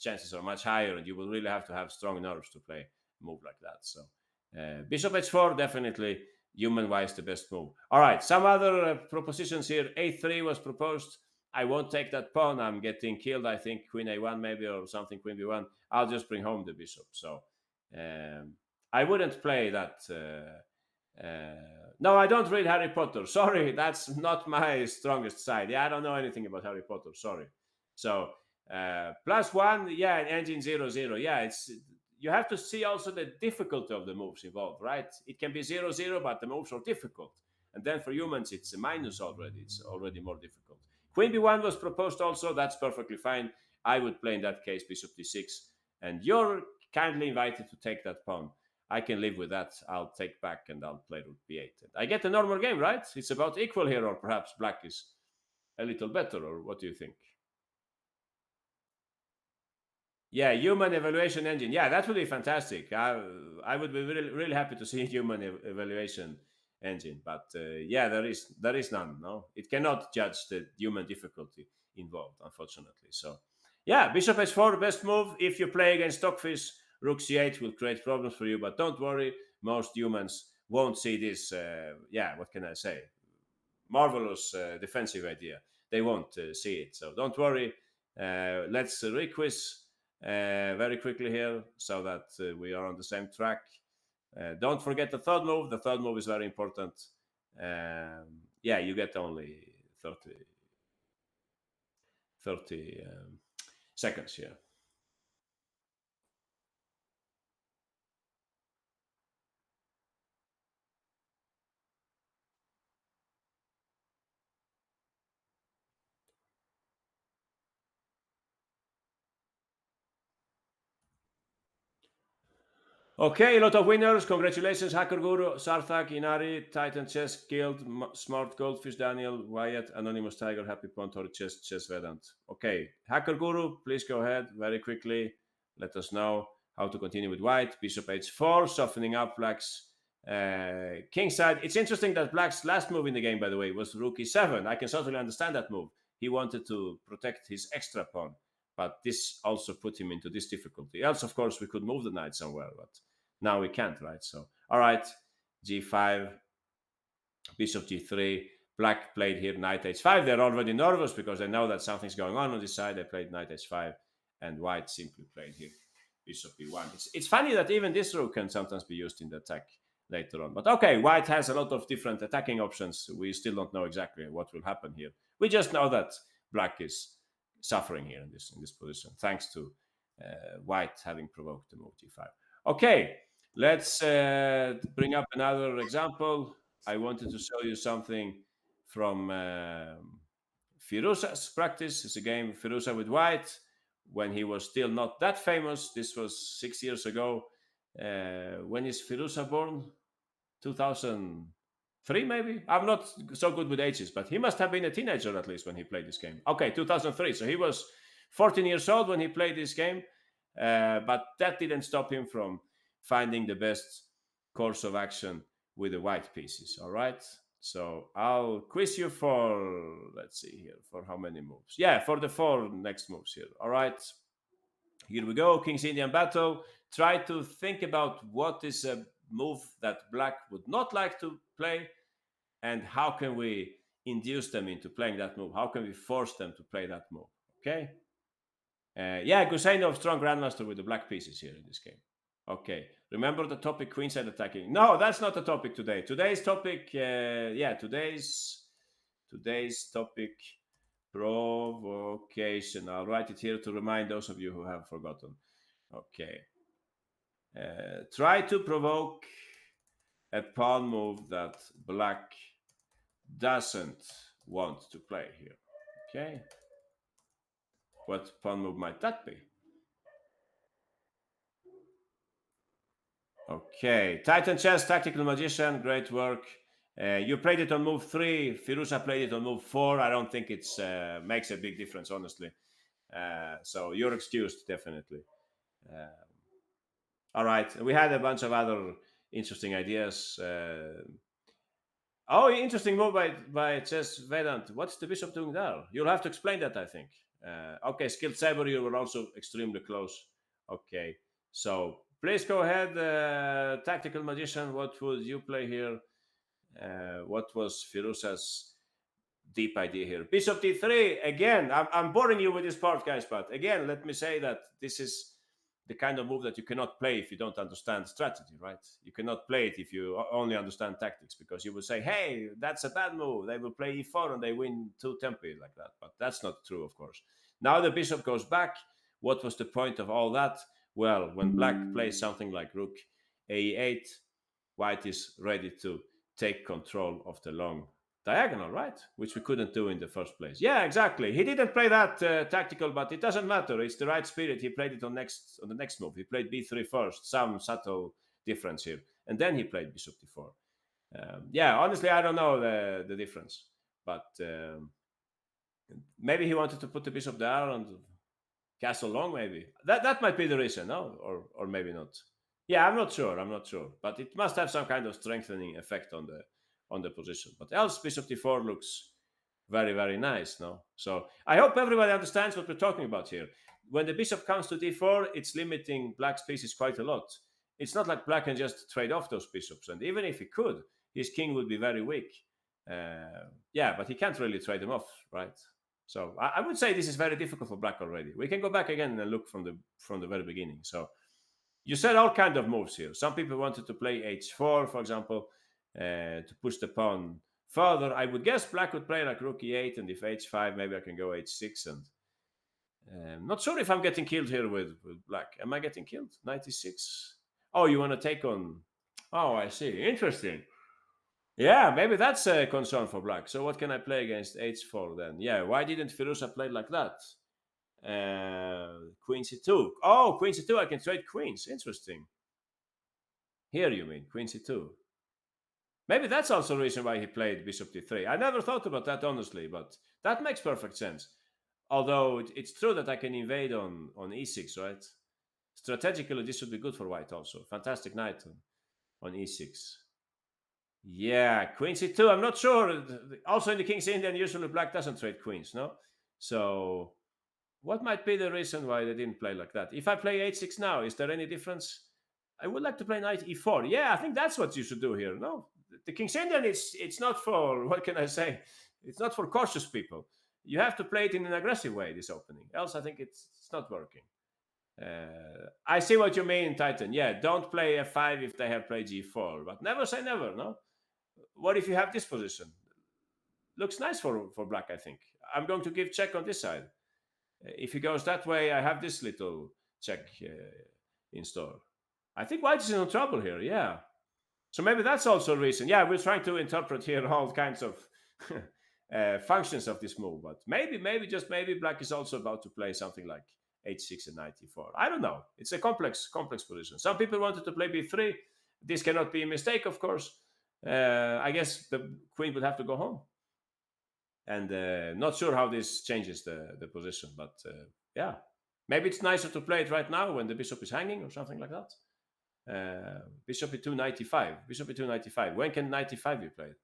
chances are much higher and you will really have to have strong nerves to play a move like that. So bishop h4, definitely human-wise the best move. All right, some other propositions here. a3 was proposed. I won't take that pawn. I'm getting killed. I think queen a1 maybe or something, queen b1. I'll just bring home the bishop. So I wouldn't play that. No, I don't read Harry Potter. Sorry, that's not my strongest side. Yeah, I don't know anything about Harry Potter. Sorry. So +1, yeah, and engine 0 0. Yeah, it's you have to see also the difficulty of the moves involved, right? It can be 0 0, but the moves are difficult. And then for humans, it's a minus already. It's already more difficult. Queen b1 was proposed also. That's perfectly fine. I would play in that case bishop d6. And you're kindly invited to take that pawn. I can live with that. I'll take back and I'll play rook b8. I get a normal game, right? It's about equal here, or perhaps black is a little better, or what do you think? Yeah, human evaluation engine. Yeah, that would be fantastic. I would be really, really happy to see a human evaluation engine. But yeah, there is none. No, it cannot judge the human difficulty involved, unfortunately. So yeah, bishop h4, best move. If you play against stockfish, rook c8 will create problems for you. But don't worry, most humans won't see this. Yeah, what can I say? Marvelous defensive idea. They won't see it. So don't worry. Let's requiz very quickly here so that we are on the same track. Don't forget the third move. The third move is very important. Yeah, you get only 30 seconds here. Okay, a lot of winners. Congratulations, Hacker Guru, Sarthak, Inari, Titan Chess, Guild, Smart Goldfish, Daniel, Wyatt, Anonymous Tiger, Happy Pontor, Chess Vedant. Okay, Hacker Guru, please go ahead very quickly. Let us know how to continue with white. Bishop h4, softening up black's king side. It's interesting that black's last move in the game, by the way, was rook e7. I can certainly understand that move. He wanted to protect his extra pawn, but this also put him into this difficulty. Else, of course, we could move the knight somewhere, but now we can't, right? So, all right, g5, bishop g3. Black played here knight h5. They're already nervous because they know that something's going on this side. They played knight h5, and white simply played here bishop b1. It's funny that even this rook can sometimes be used in the attack later on. But okay, white has a lot of different attacking options. We still don't know exactly what will happen here. We just know that black is suffering here in this position, thanks to white having provoked the move g5. Okay, let's bring up another example. I wanted to show you something from Firuza's practice. It's a game Firuza with white when he was still not that famous. This was 6 years ago. When is Firuza born? 2003, maybe? I'm not so good with ages, but he must have been a teenager at least when he played this game. Okay, 2003. So he was 14 years old when he played this game. But that didn't stop him from finding the best course of action with the white pieces. All right. So I'll quiz you for, let's see here, for how many moves? Yeah, for the 4 next moves here. All right. Here we go. King's Indian battle. Try to think about what is a move that black would not like to play and how can we induce them into playing that move? How can we force them to play that move? Okay. Yeah, Gusainov, strong grandmaster with the black pieces here in this game. Okay, remember the topic queenside attacking. No, that's not the topic today. Today's topic, today's topic, provocation. I'll write it here to remind those of you who have forgotten. Okay, try to provoke a pawn move that black doesn't want to play here. Okay, what pawn move might that be? Okay, Titan Chess, Tactical Magician, great work. You played it on move 3. Firuza played it on move 4. I don't think it makes a big difference, honestly. So you're excused, definitely. All right, we had a bunch of other interesting ideas. Oh, interesting move by Chess Vedant. What's the bishop doing there? You'll have to explain that, I think. Okay, Skilled Saber, you were also extremely close. Okay, so please go ahead, Tactical Magician. What would you play here? What was Firuza's deep idea here? Bishop d3. Again, I'm boring you with this part, guys, but again, let me say that this is the kind of move that you cannot play if you don't understand strategy, right? You cannot play it if you only understand tactics, because you will say, hey, that's a bad move. They will play e4 and they win two tempi like that. But that's not true, of course. Now the bishop goes back. What was the point of all that? Well, when black plays something like rook a8, white is ready to take control of the long diagonal, right? Which we couldn't do in the first place. Yeah, exactly. He didn't play that tactical, but it doesn't matter. It's the right spirit. He played it on the next move. He played b3 first. Some subtle difference here, and then he played bishop d4. Yeah, honestly, I don't know the difference, but maybe he wanted to put the bishop there and castle long. Maybe that might be the reason, no, or maybe not. Yeah, I'm not sure. I'm not sure, but it must have some kind of strengthening effect on the position. But else, bishop d4 looks very, very nice, no? So I hope everybody understands what we're talking about here. When the bishop comes to d4, it's limiting black's pieces quite a lot. It's not like black can just trade off those bishops, and even if he could, his king would be very weak. Yeah, but he can't really trade them off, right? So I would say this is very difficult for black already. We can go back again and look from the very beginning. So you said all kind of moves here. Some people wanted to play h4, for example, to push the pawn further. I would guess black would play like rook e8, and if h5, maybe I can go h6. And not sure if I'm getting killed here with black. Am I getting killed? 96. Oh, you want to take on? Oh, I see. Interesting. Yeah, maybe that's a concern for black. So what can I play against h4 then? Yeah, why didn't Firuza play like that? Queen c2. Oh, queen c2, I can trade queens. Interesting. Here you mean, queen c2. Maybe that's also the reason why he played bishop d3. I never thought about that, honestly, but that makes perfect sense. Although it's true that I can invade on e6, right? Strategically, this would be good for white also. Fantastic knight on e6. Yeah, queen c2, I'm not sure. Also in the King's Indian, usually black doesn't trade queens, no? So what might be the reason why they didn't play like that? If I play h6 now, is there any difference? I would like to play knight e4. Yeah, I think that's what you should do here. No, the King's Indian, it's not for, what can I say? It's not for cautious people. You have to play it in an aggressive way, this opening. Else, I think it's not working. I see what you mean, Titan. Yeah, don't play f5 if they have played g4, but never say never, no? What if you have this position? Looks nice for black, I think. I'm going to give check on this side. If he goes that way, I have this little check in store. I think white is in trouble here, yeah. So maybe that's also a reason. Yeah, we're trying to interpret here all kinds of functions of this move, but maybe, just maybe, black is also about to play something like h6 and knight e4. I don't know. It's a complex position. Some people wanted to play b3. This cannot be a mistake, of course. I guess the queen would have to go home. And not sure how this changes the position, but yeah, maybe it's nicer to play it right now when the bishop is hanging or something like that. Bishop e2 95. Bishop e2 95. When can knight e5 be played?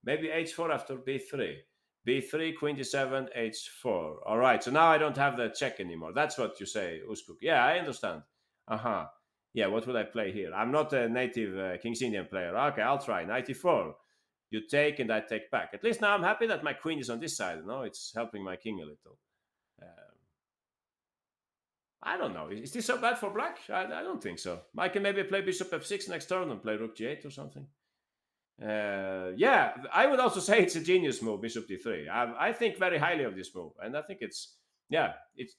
Maybe h4 after b3. b3, queen d7, h4. All right, so now I don't have the check anymore. That's what you say, Uskuk. Yeah, I understand. Uh-huh. Yeah, what would I play here? I'm not a native King's Indian player. Okay, I'll try. Knight e4. You take and I take back. At least now I'm happy that my queen is on this side. No, it's helping my king a little. I don't know. Is this so bad for black? I don't think so. I can maybe play bishop f6 next turn and play rook g8 or something. Yeah, I would also say it's a genius move, bishop d3. I think very highly of this move, and I think it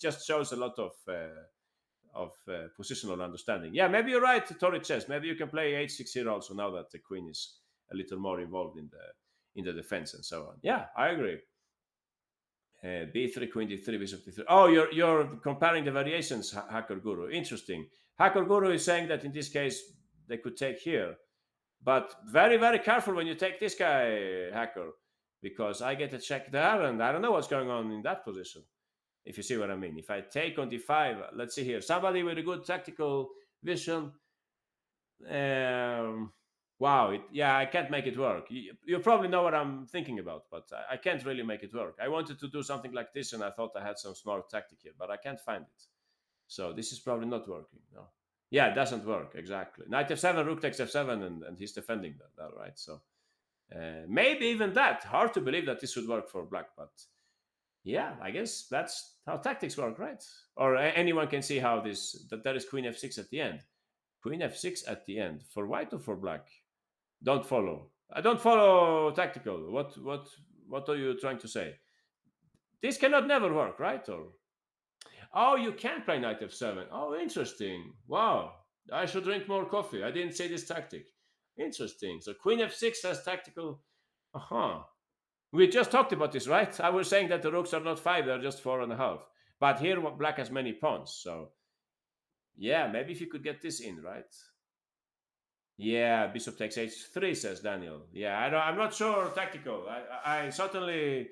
just shows a lot of positional understanding. Yeah, maybe you're right, Tori Chess. Maybe you can play h6 here also now that the queen is a little more involved in the defense and so on. Yeah, I agree. b3, queen d3, bishop d3. Oh, you're comparing the variations, Hacker Guru. Interesting. Hacker Guru is saying that in this case they could take here, but very, very careful when you take this guy, Hacker, because I get a check there, and I don't know what's going on in that position. If you see what I mean. If I take on d5, let's see here. Somebody with a good tactical vision. Wow, I can't make it work. You probably know what I'm thinking about, but I can't really make it work. I wanted to do something like this, and I thought I had some smart tactic here, but I can't find it. So this is probably not working. No. Yeah, it doesn't work, exactly. Knight f7, rook takes f7, and he's defending that, right? So maybe even that. Hard to believe that this would work for black, but Yeah, I guess that's how tactics work, right? Or anyone can see how this that there is queen f6 at the end. Queen f6 at the end for white or for black? Don't follow. I don't follow tactical. What are you trying to say? This cannot never work, right? Or oh, you can play knight f7. Oh, interesting. Wow. I should drink more coffee. I didn't say this tactic. Interesting. So queen f6 has tactical. Uh-huh. We just talked about this, right? I was saying that the rooks are not five, they're just four and a half. But here black has many pawns. So yeah, maybe if you could get this in, right? Yeah, bishop takes h3, says Daniel. Yeah, I'm not sure tactical. I certainly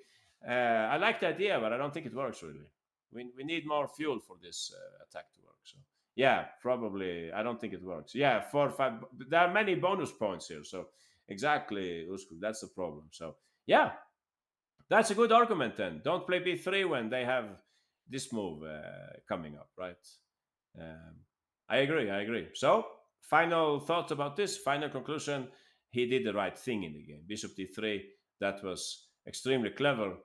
I like the idea, but I don't think it works really. We need more fuel for this attack to work. So yeah, probably I don't think it works. Yeah, 4 5. There are many bonus points here. So exactly, Uskuk, that's the problem. So yeah, that's a good argument then. Don't play b3 when they have this move coming up, right? Um, I agree. I agree. So, final thoughts about this. Final conclusion: he did the right thing in the game. Bishop d3. That was extremely clever.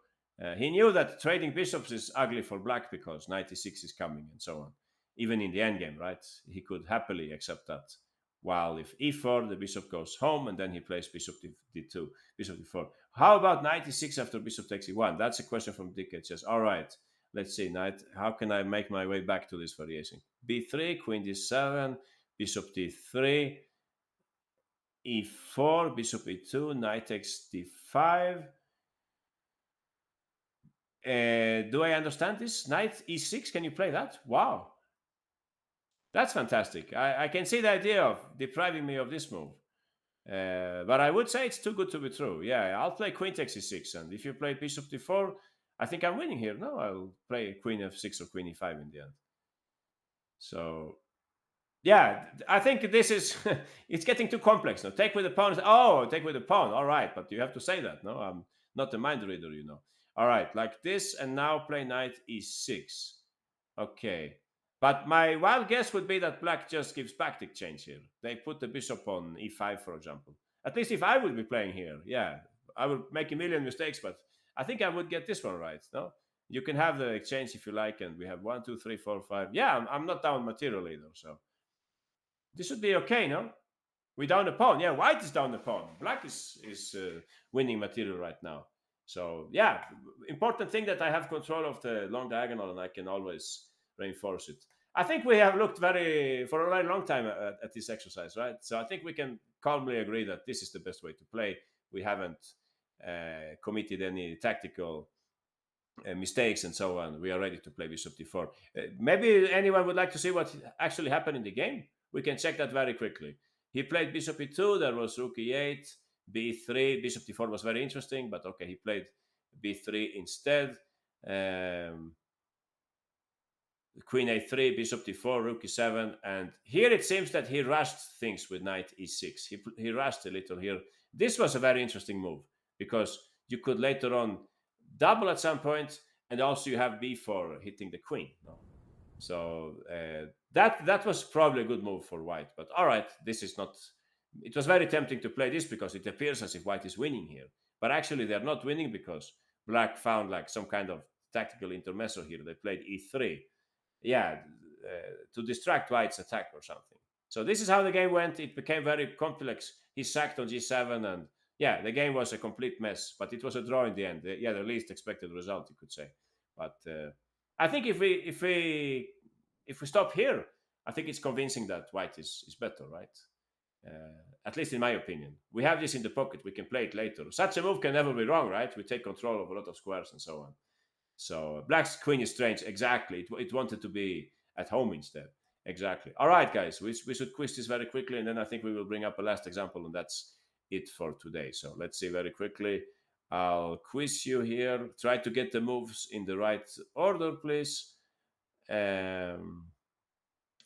He knew that trading bishops is ugly for black because knight e6 is coming and so on. Even in the endgame, right? He could happily accept that. While if e4, the bishop goes home, and then he plays bishop d2, bishop d4. How about knight e6 after bishop takes e1? That's a question from Dick. It says, all right, let's see, knight. How can I make my way back to this variation? b3, queen d7, bishop d3, e4, bishop e2, knight takes d5. Do I understand this? Knight e6, can you play that? Wow, that's fantastic. I can see the idea of depriving me of this move. But I would say it's too good to be true. Yeah, I'll play queen takes e6, and if you play bishop d4, I think I'm winning here. No, I'll play queen f6 or queen e5 in the end. So yeah, I think this is it's getting too complex now. Take with the pawn. Oh, take with the pawn. All right, but you have to say that. No, I'm not a mind reader, you know. All right, like this, and now play knight e6. Okay, but my wild guess would be that black just gives tactic change here. They put the bishop on e5, for example. At least if I would be playing here, yeah, I would make a million mistakes, but I think I would get this one right. No, you can have the exchange if you like, and we have 1 2 3 4 5. Yeah, I'm not down material either, so this should be okay, no? We down the pawn. Yeah, white is down the pawn. Black is winning material right now. So yeah, important thing that I have control of the long diagonal and I can always reinforce it. I think we have looked for a very long time at this exercise, right? So I think we can calmly agree that this is the best way to play. We haven't committed any tactical mistakes and so on. We are ready to play bishop d4. Maybe anyone would like to see what actually happened in the game. We can check that very quickly. He played bishop e2. There was rook e8, b3. Bishop d4 was very interesting, but okay, he played b3 instead. Um, Queen a3, bishop d4, rook e7, and here it seems that he rushed things with knight e6. He rushed a little here. This was a very interesting move because you could later on double at some point, and also you have b4 hitting the queen. No? So that was probably a good move for white. But all right, this is not. It was very tempting to play this because it appears as if white is winning here, but actually they're not winning because black found like some kind of tactical intermezzo here. They played e3, yeah, to distract white's attack or something. So this is how the game went. It became very complex. He sacked on g7, and yeah, the game was a complete mess. But it was a draw in the end. Yeah, the least expected result, you could say. But I think if we stop here, I think it's convincing that white is better, right? At least in my opinion. We have this in the pocket. We can play it later. Such a move can never be wrong, right? We take control of a lot of squares and so on. So black's queen is strange. Exactly. It wanted to be at home instead. Exactly. All right, guys. We should quiz this very quickly, and then I think we will bring up a last example, and that's it for today. So let's see very quickly. I'll quiz you here. Try to get the moves in the right order, please. Um,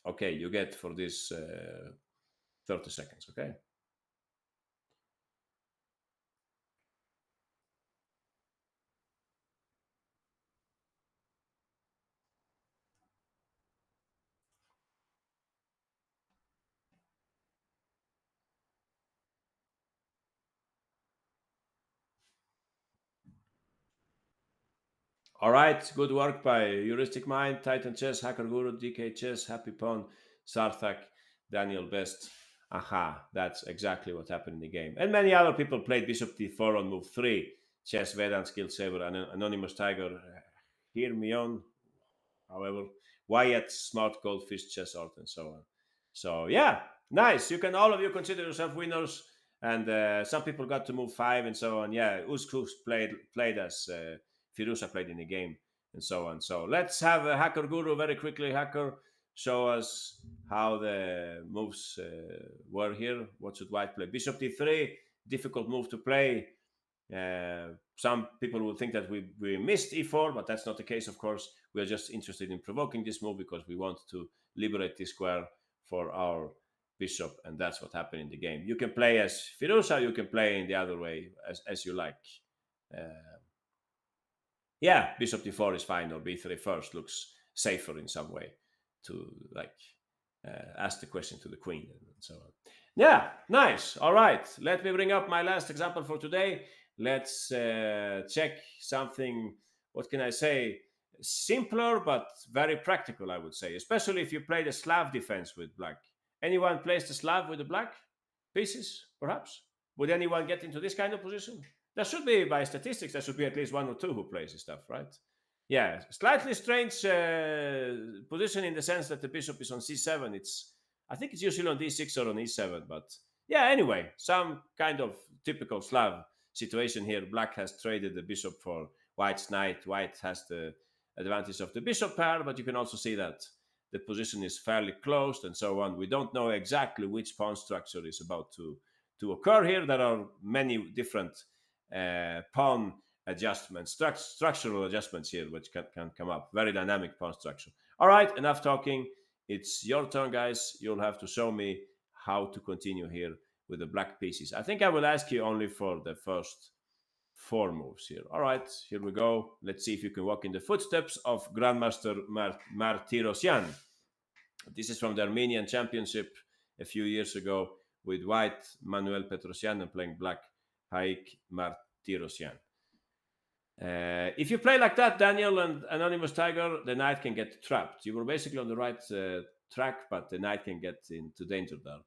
okay, you get for this 30 seconds. Okay. All right, good work by Heuristic Mind, Titan Chess, Hacker Guru, DK Chess, Happy Pawn, Sarthak, Daniel Best. Aha, that's exactly what happened in the game. And many other people played Bishop D4 on move 3. Chess, Vedant, Skill Saver, and Anonymous Tiger. Hear me on. However, Wyatt, Smart Goldfish, Chess Art, and so on. So yeah, nice. You can all of you consider yourself winners, and some people got to move 5 and so on. Yeah, Uskus played as Firuza played in the game and so on. So let's have a Hacker Guru very quickly. Hacker, show us how the moves were here. What should White play? Bishop D3, difficult move to play. Some people will think that we missed e4, but that's not the case, of course. We are just interested in provoking this move because we want to liberate this square for our bishop, and that's what happened in the game. You can play as Firuza, you can play in the other way as you like. Uh, yeah, bishop d4 is fine, or b3 first looks safer in some way to like ask the question to the queen and so on. Yeah, nice. All right, let me bring up my last example for today. Let's check something, what can I say, simpler but very practical, I would say, especially if you play the Slav defense with black. Anyone plays the Slav with the black pieces, perhaps? Would anyone get into this kind of position? There should be, by statistics, there should be at least one or two who plays this stuff, right? Yeah, slightly strange position in the sense that the bishop is on c7. I think it's usually on d6 or on e7, but yeah, anyway, some kind of typical Slav situation here. Black has traded the bishop for White's knight. White has the advantage of the bishop pair, but you can also see that the position is fairly closed and so on. We don't know exactly which pawn structure is about to occur here. There are many different pawn adjustments, structural adjustments here, which can come up. Very dynamic pawn structure. All right, enough talking. It's your turn, guys. You'll have to show me how to continue here with the black pieces. I think I will ask you only for the first 4 moves here. All right, here we go. Let's see if you can walk in the footsteps of Grandmaster Martirosyan. This is from the Armenian Championship a few years ago with white Manuel Petrosyan and playing black Haik Martirosyan. If you play like that, Daniel and Anonymous Tiger, the knight can get trapped. You were basically on the right track, but the knight can get into danger there.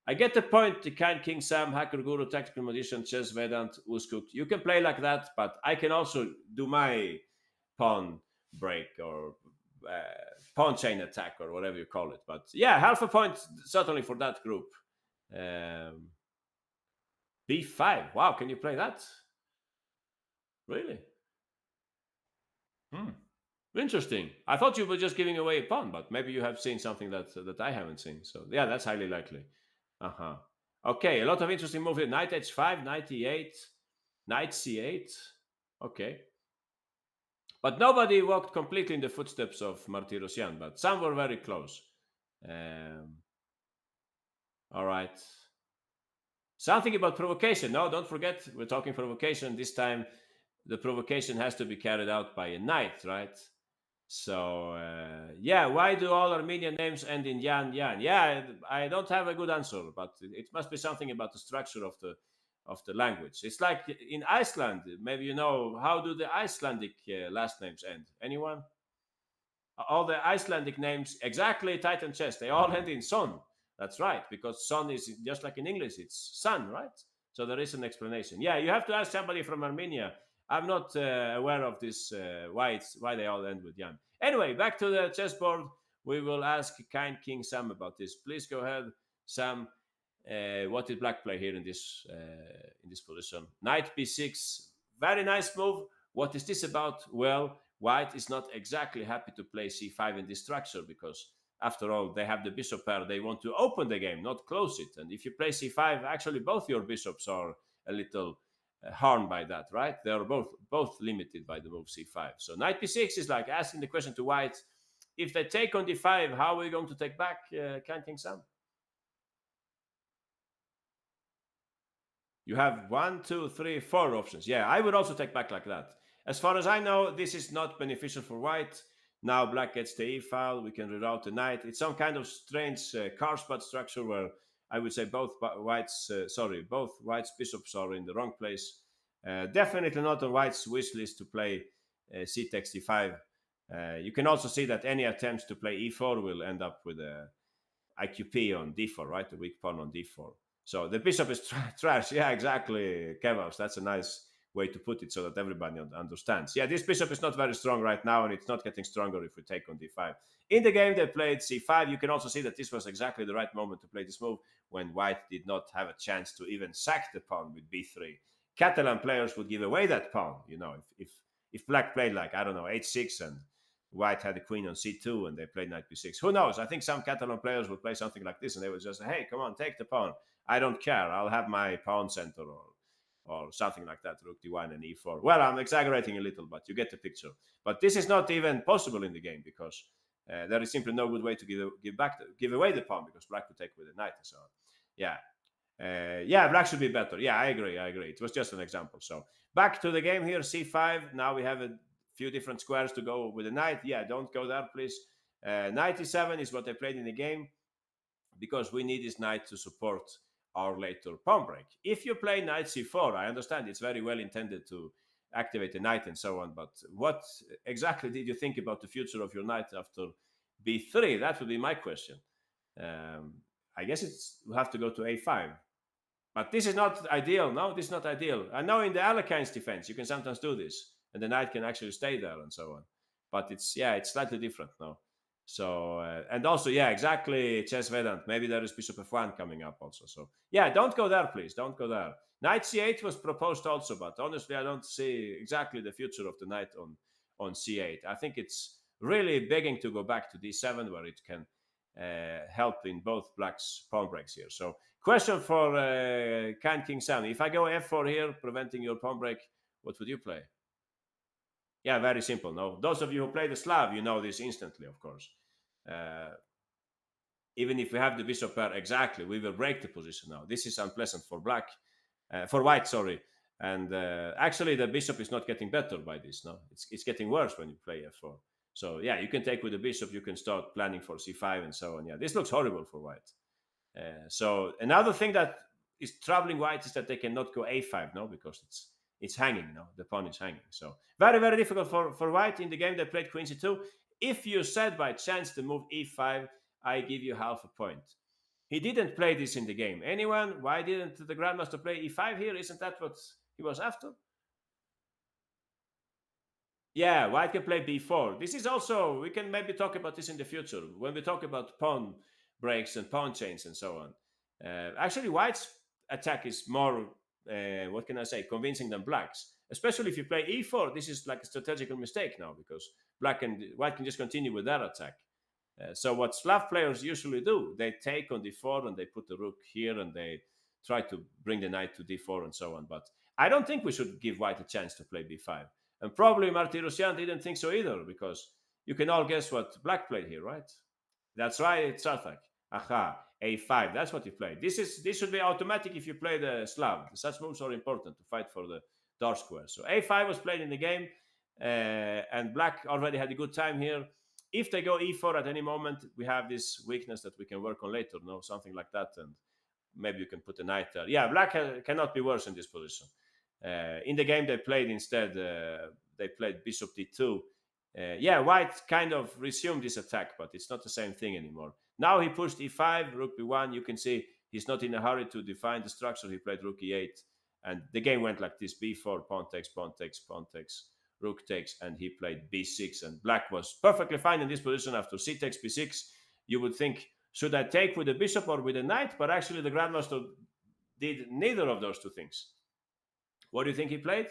I get the point. The kind King Sam, Hacker Guru, Tactical Magician, Chess Vedant, Uskuk. You can play like that, but I can also do my pawn break or pawn chain attack or whatever you call it. But yeah, half a point certainly for that group. B5. Wow, can you play that? Really? Hmm. Interesting. I thought you were just giving away a pawn, but maybe you have seen something that I haven't seen. So yeah, that's highly likely. Uh-huh. Okay, a lot of interesting moves here. Knight h5, knight e8, knight c8. Okay. But nobody walked completely in the footsteps of Martirosyan, but some were very close. All right. Something about provocation. No, don't forget, we're talking provocation. This time, the provocation has to be carried out by a knight, right? So, yeah, why do all Armenian names end in Yan Yan? Yeah, I don't have a good answer, but it must be something about the structure of the language. It's like in Iceland. Maybe you know, how do the Icelandic last names end? Anyone? All the Icelandic names, exactly, Titan chess, they all end in son. That's right, because son is just like in English, it's son, right? So there is an explanation. Yeah, you have to ask somebody from Armenia. I'm not aware of this, why they all end with Yan. Anyway, back to the chessboard. We will ask kind King Sam about this. Please go ahead, Sam. What did Black play here in this position? Knight b6, very nice move. What is this about? Well, White is not exactly happy to play c5 in this structure because, after all, they have the bishop pair. They want to open the game, not close it. And if you play c5, actually both your bishops are a little harmed by that, right? They are both limited by the move c5. So knight b6 is like asking the question to White: if they take on d5, how are we going to take back King Sam? You have 1, 2, 3, 4 options. Yeah, I would also take back like that. As far as I know, this is not beneficial for White. Now Black gets the e file. We can reroute the knight. It's some kind of strange Karlsbad structure where I would say both White's bishops are in the wrong place. Definitely not on White's wish list to play c takes d5. You can also see that any attempts to play e4 will end up with a IQP on d4, right? The weak pawn on d4. So the bishop is trash. Yeah, exactly, Kevos. That's a nice way to put it so that everybody understands. Yeah, this bishop is not very strong right now, and it's not getting stronger if we take on d5. In the game, they played c5. You can also see that this was exactly the right moment to play this move when white did not have a chance to even sack the pawn with b3. Catalan players would give away that pawn, if black played like, I don't know, h6 and white had the queen on c2 and they played knight b6. Who knows? I think some Catalan players would play something like this and they would just say, hey, come on, take the pawn. I don't care. I'll have my pawn center or something like that, rook d1 and e4. Well, I'm exaggerating a little, but you get the picture. But this is not even possible in the game because there is simply no good way to give away the pawn because black would take with the knight and so on. Yeah. Yeah, black should be better. Yeah, I agree. It was just an example. So back to the game here, c5. Now we have a few different squares to go with the knight. Yeah, don't go there, please. Knight e7 is what I played in the game because we need this knight to support our later pawn break. If you play knight c4, I understand it's very well intended to activate the knight and so on, but what exactly did you think about the future of your knight after b3? That would be my question. I guess we have to go to a5. But this is not ideal. No, this is not ideal. I know in the Alekhine's defense, you can sometimes do this, and the knight can actually stay there and so on. But it's slightly different now. So and also, yeah, exactly, chess Vedant. Maybe there is bishop f1 coming up also. So yeah, don't go there, please. Don't go there. Knight c8 was proposed also, but honestly, I don't see exactly the future of the knight on c8. I think it's really begging to go back to d7 where it can help in both black's pawn breaks here. So question for Kind King Sam. If I go f4 here, preventing your pawn break, what would you play? Yeah, very simple. No, those of you who play the Slav, you know this instantly, of course. Uh, Even if we have the bishop pair exactly, we will break the position now. This is unpleasant for for white, sorry. And actually, the bishop is not getting better by this. No, it's getting worse when you play f4. So yeah, you can take with the bishop. You can start planning for c5 and so on. Yeah, this looks horrible for white. So another thing that is troubling white is that they cannot go a5, no, because it's hanging, no, the pawn is hanging. So very, very difficult for white. In the game they played queen c2. If you said by chance the move e5, I give you half a point. He didn't play this in the game. Anyone? Why didn't the grandmaster play e5 here? Isn't that what he was after? Yeah, white can play b4. This is also, we can maybe talk about this in the future when we talk about pawn breaks and pawn chains and so on. Actually, white's attack is more, what can I say, convincing than black's. Especially if you play e4, this is like a strategical mistake now because white can just continue with that attack. So what Slav players usually do, they take on d4 and they put the rook here and they try to bring the knight to d4 and so on. But I don't think we should give white a chance to play b5. And probably Martirosyan didn't think so either, because you can all guess what black played here, right? That's right, Sarthak. Aha, a5. That's what he played. This should be automatic if you play the Slav. Such moves are important to fight for the dark square. So a5 was played in the game, and black already had a good time here. If they go e4 at any moment, we have this weakness that we can work on later, no, something like that, and maybe you can put a knight there. Yeah, black cannot be worse in this position. In the game they played instead, they played bishop d2. Yeah, white kind of resumed this attack, but it's not the same thing anymore. Now he pushed e5, rook b1. You can see he's not in a hurry to define the structure. He played rook e8, and the game went like this: b4, pawn takes, pawn takes, pawn takes, rook takes, and he played b6. And black was perfectly fine in this position after c takes b6. You would think, should I take with the bishop or with the knight? But actually, the grandmaster did neither of those two things. What do you think he played?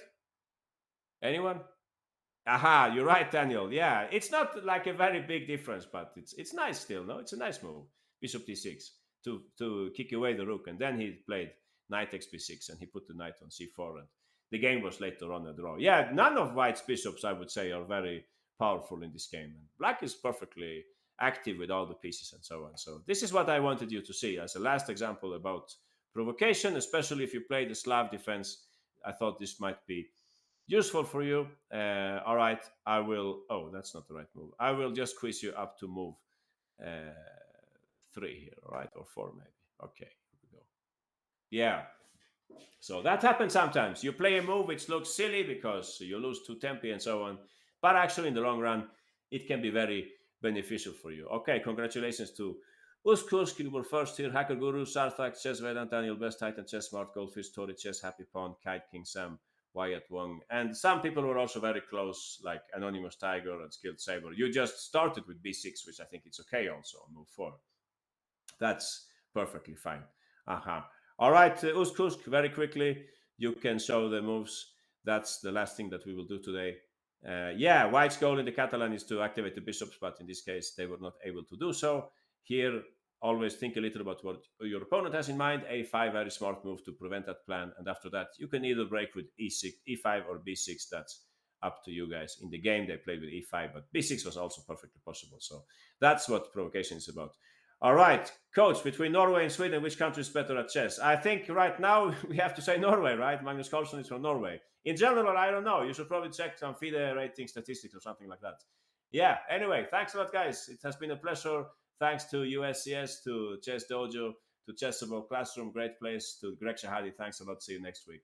Anyone? Aha, you're right, Daniel. Yeah, it's not like a very big difference, but it's nice still. No, it's a nice move. Bishop d6 to kick away the rook, and then he played knight takes b6, and he put the knight on c4, and the game was later on a draw. Yeah, none of white's bishops, I would say, are very powerful in this game, and black is perfectly active with all the pieces and so on. So this is what I wanted you to see as a last example about provocation, especially if you play the Slav defense. I thought this might be useful for you. All right, I will. Oh, that's not the right move. I will just quiz you up to move 3 here, all right, or 4 maybe. Okay, here we go. Yeah. So that happens sometimes. You play a move which looks silly because you lose 2 tempi and so on. But actually, in the long run, it can be very beneficial for you. Okay, congratulations to Uskusk, you were first here. Hacker Guru, Sarthak, Chess Vedant, Daniel Best, Titan, Chess Smart, Goldfish, Tori, Chess, Happy Pond, Kite King Sam, Wyatt Wong. And some people were also very close, like Anonymous Tiger and Skilled Saber. You just started with B6, which I think it's okay also on move 4. That's perfectly fine. All right, Uskusk, very quickly, you can show the moves. That's the last thing that we will do today. Yeah, White's goal in the Catalan is to activate the bishops, but in this case, they were not able to do so. Here, always think a little about what your opponent has in mind. A5, very smart move to prevent that plan. And after that, you can either break with E6, E5 or B6. That's up to you guys. In the game, they played with E5, but B6 was also perfectly possible. So that's what provocation is about. All right, coach, between Norway and Sweden, which country is better at chess? I think right now we have to say Norway, right? Magnus Carlsen is from Norway. In general, I don't know. You should probably check some FIDE rating statistics or something like that. Yeah, anyway, thanks a lot, guys. It has been a pleasure. Thanks to USCS, to Chess Dojo, to Chessable Classroom. Great place. To Greg Shahadi, thanks a lot. See you next week.